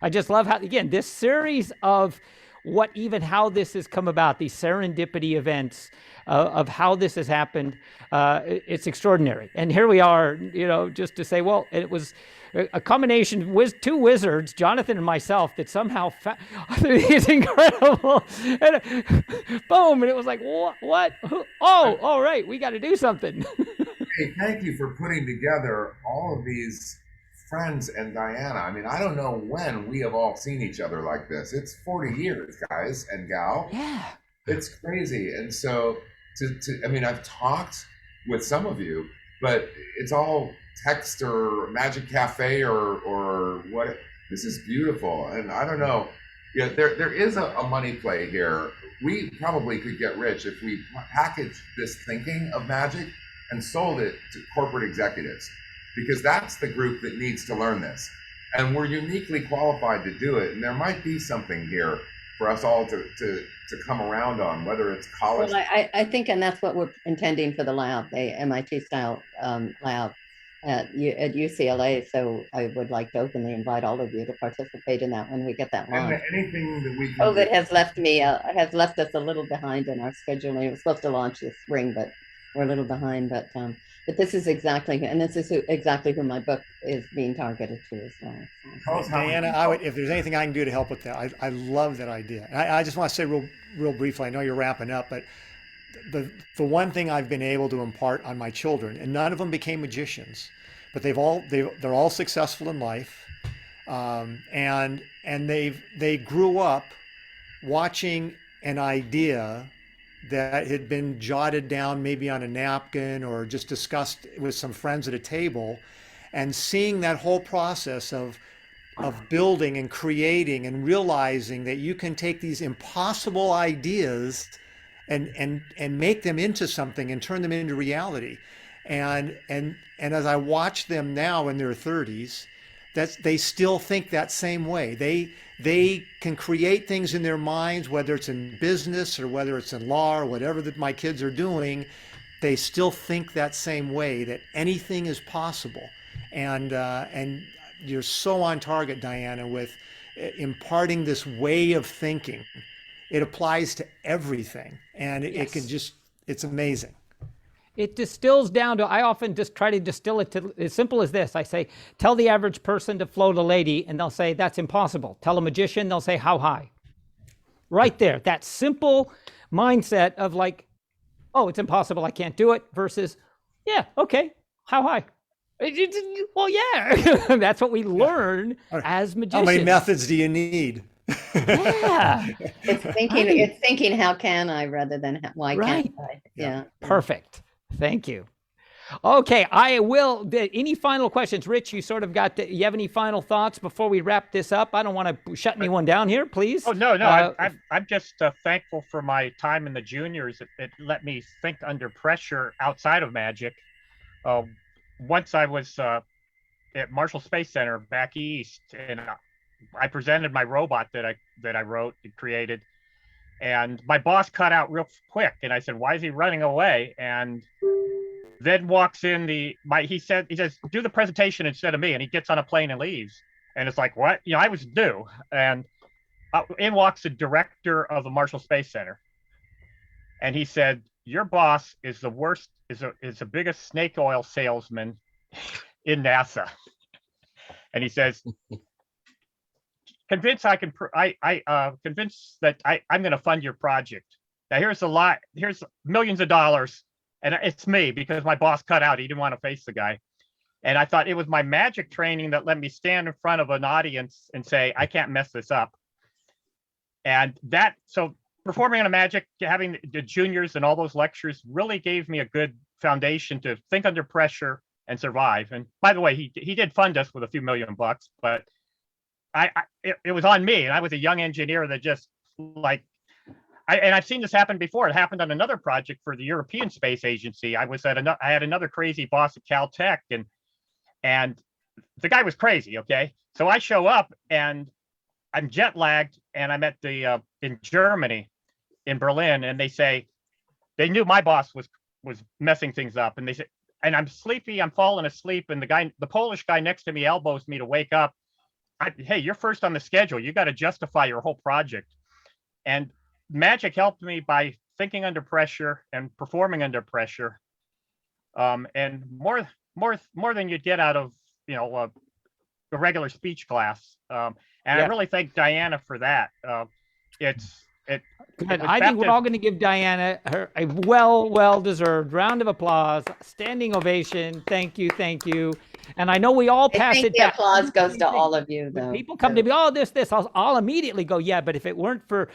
I just love how, again, this series of how this has come about, these serendipity events of how this has happened, it's extraordinary. And here we are, just to say, well, it was a combination with two wizards, Jonathan and myself, that somehow it's incredible. And boom, and it was like, what? Oh, all right, we got to do something. Hey, thank you for putting together all of these friends and Diana. I mean, I don't know when we have all seen each other like this. It's 40 years, guys and gal. Yeah. It's crazy. And so I've talked with some of you, but it's all text or Magic Cafe or what. This is beautiful. And I don't know. Yeah, there is a money play here. We probably could get rich if we packaged this thinking of magic and sold it to corporate executives, because that's the group that needs to learn this. And we're uniquely qualified to do it. And there might be something here for us all to come around on, whether it's college. Well, I think, and that's what we're intending for the lab, the MIT style lab at UCLA. So I would like to openly invite all of you to participate in that when we get that launched. And anything that we can COVID has left us a little behind in our scheduling. It was supposed to launch this spring, but we're a little behind. But this is exactly who my book is being targeted to as well. So. Diana, if there's anything I can do to help with that, I love that idea. And I just want to say real briefly, I know you're wrapping up, but the one thing I've been able to impart on my children, and none of them became magicians, but they're all successful in life, and they grew up watching an idea that had been jotted down maybe on a napkin or just discussed with some friends at a table, and seeing that whole process of building and creating and realizing that you can take these impossible ideas and make them into something and turn them into reality. And as I watch them now in their 30s, they still think that same way. They can create things in their minds, whether it's in business or whether it's in law or whatever that my kids are doing. They still think that same way, that anything is possible. And you're so on target, Diana, with imparting this way of thinking. It applies to everything, and it's amazing. It distills down to, I often just try to distill it to as simple as this. I say, tell the average person to float a lady, and they'll say, that's impossible. Tell a magician, they'll say, how high? Right there, that simple mindset of like, oh, it's impossible, I can't do it, versus, yeah, okay, how high? Well, yeah, that's what we learn as magicians. How many methods do you need? Yeah. It's thinking, how can I, rather than why can't I? Yeah. Perfect. Thank you. Okay, I will. Any final questions? Rich, you sort of you have any final thoughts before we wrap this up? I don't want to shut anyone down here, please. Oh, no. I'm just thankful for my time in the juniors. It let me think under pressure outside of magic. Once I was at Marshall Space Center back east, and I presented my robot that I wrote and created, and my boss cut out real quick, and I said, why is he running away? And then walks in he says, do the presentation instead of me, and he gets on a plane and leaves. And it's like, what? I was new. And in walks the director of the Marshall Space Center, and he said, your boss is the worst, is the biggest snake oil salesman in NASA. And he says, convinced I can, convinced that I'm going to fund your project. Now here's millions of dollars. And it's me because my boss cut out. He didn't want to face the guy. And I thought it was my magic training that let me stand in front of an audience and say, I can't mess this up. And so performing on a magic, having the juniors and all those lectures really gave me a good foundation to think under pressure and survive. And by the way, he did fund us with a few $1 million, but it was on me. And I was a young engineer that just like, and I've seen this happen before. It happened on another project for the European Space Agency. I had another crazy boss at Caltech, and the guy was crazy. Okay, so I show up and I'm jet lagged, and I'm at in Germany, in Berlin, and they knew my boss was messing things up, and they said, and I'm sleepy, I'm falling asleep, and the Polish guy next to me elbows me to wake up. Hey, you're first on the schedule. You got to justify your whole project, and magic helped me by thinking under pressure and performing under pressure, and more than you'd get out of a regular speech class. And I really thank Diana for that. Good. I think we're all going to give Diana a well-deserved round of applause, standing ovation. Thank you. And I know we all pass it the back. applause goes to all of you, though. When people come to me, this, I'll immediately go, yeah, but if it weren't for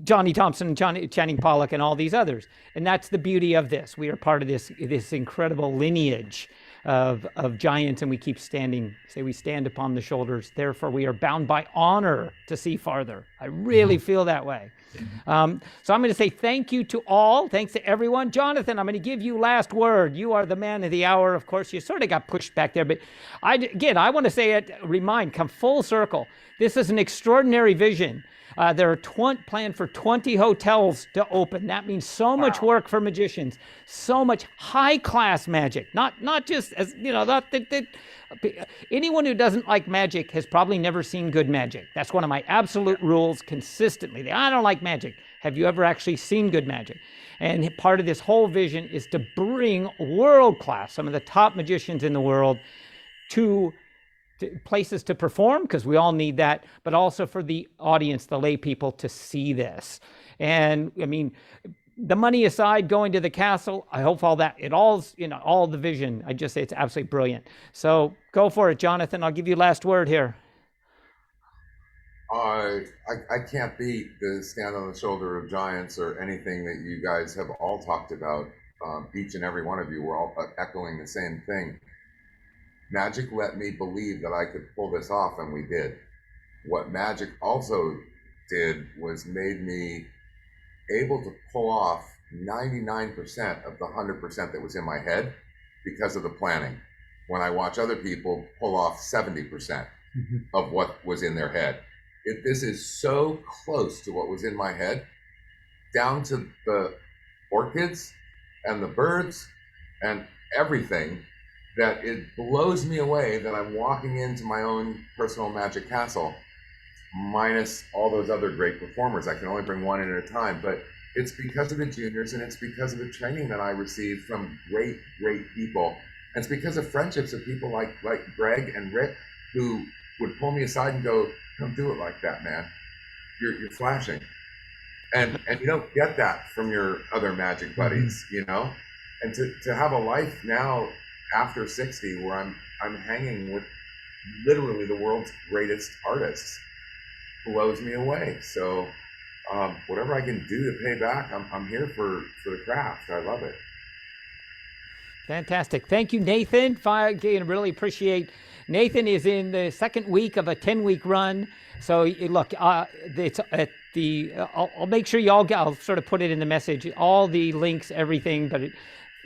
Johnny Thompson, Channing Pollock, and all these others. And that's the beauty of this. We are part of this incredible lineage of giants, and we keep standing. We stand upon the shoulders. Therefore, we are bound by honor to see farther. I really feel that way. So I'm going to say thank you to all. Thanks to everyone. Jonathan, I'm going to give you last word. You are the man of the hour. Of course, you sort of got pushed back there, but I want to say it, come full circle. This is an extraordinary vision. There are planned for 20 hotels to open. That means so much work for magicians, so much high-class magic. Not just as anyone who doesn't like magic has probably never seen good magic. That's one of my absolute rules consistently. I don't like magic. Have you ever actually seen good magic? And part of this whole vision is to bring world-class, some of the top magicians in the world, to places to perform, because we all need that, but also for the audience, the lay people, to see this. And I mean, the money aside, going to the castle, I hope all the vision, I just say it's absolutely brilliant. So go for it, Jonathan. I'll give you last word here. I can't beat the stand on the shoulder of giants or anything that you guys have all talked about. Each and every one of you were all echoing the same thing. Magic let me believe that I could pull this off, and we did. What magic also did was made me able to pull off 99% of the 100% that was in my head because of the planning. When I watch other people pull off 70% of what was in their head. This is so close to what was in my head, down to the orchids and the birds and everything, that it blows me away that I'm walking into my own personal magic castle, minus all those other great performers. I can only bring one in at a time, but it's because of the juniors, and it's because of the training that I received from great people. And it's because of friendships of people like Gregg and Rick, who would pull me aside and go, "Don't do it like that, man. You're flashing." And you don't get that from your other magic buddies, And to have a life now after 60 where I'm hanging with literally the world's greatest artists blows me away. So whatever I can do to pay back, I'm here for the craft. I love it. Fantastic. Thank you, Nathan. I really appreciate. Nathan is in the second week of a 10-week run. So look, it's at I'll make sure I'll sort of put it in the message, all the links, everything, but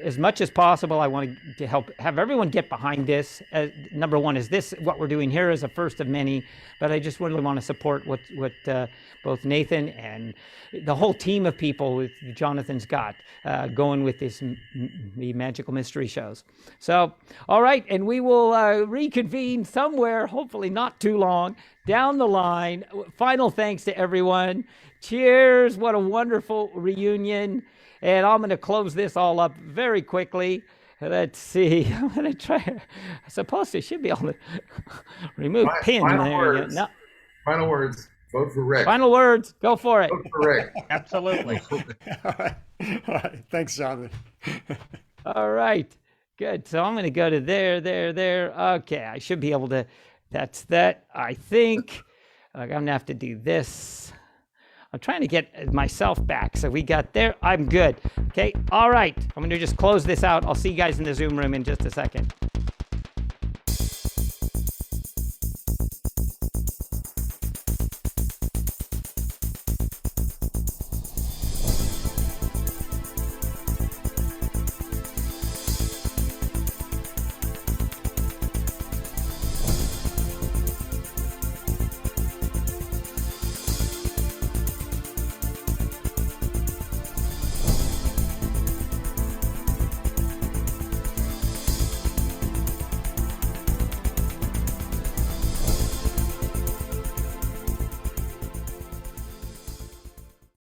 as much as possible, I want to have everyone get behind this. Number one, is this what we're doing here is a first of many, but I just really want to support what both Nathan and the whole team of people with Jonathan's got going with the magical mystery shows. So, all right, and we will reconvene somewhere, hopefully not too long, down the line. Final thanks to everyone. Cheers. What a wonderful reunion. And I'm going to close this all up very quickly. Let's see. I'm gonna try. I'm supposed to should be able to remove pin. Final There you go. words. No, Final words. Vote for Rick. final words. Go for it. Vote for Rick. Absolutely. All right. All right. Thanks, Jonathan. All right. Good. So I'm gonna go to there. Okay, I should be able to. That's that. I think I'm gonna have to do this. I'm trying to get myself back. So we got there. I'm good. Okay. All right. I'm going to just close this out. I'll see you guys in the Zoom room in just a second.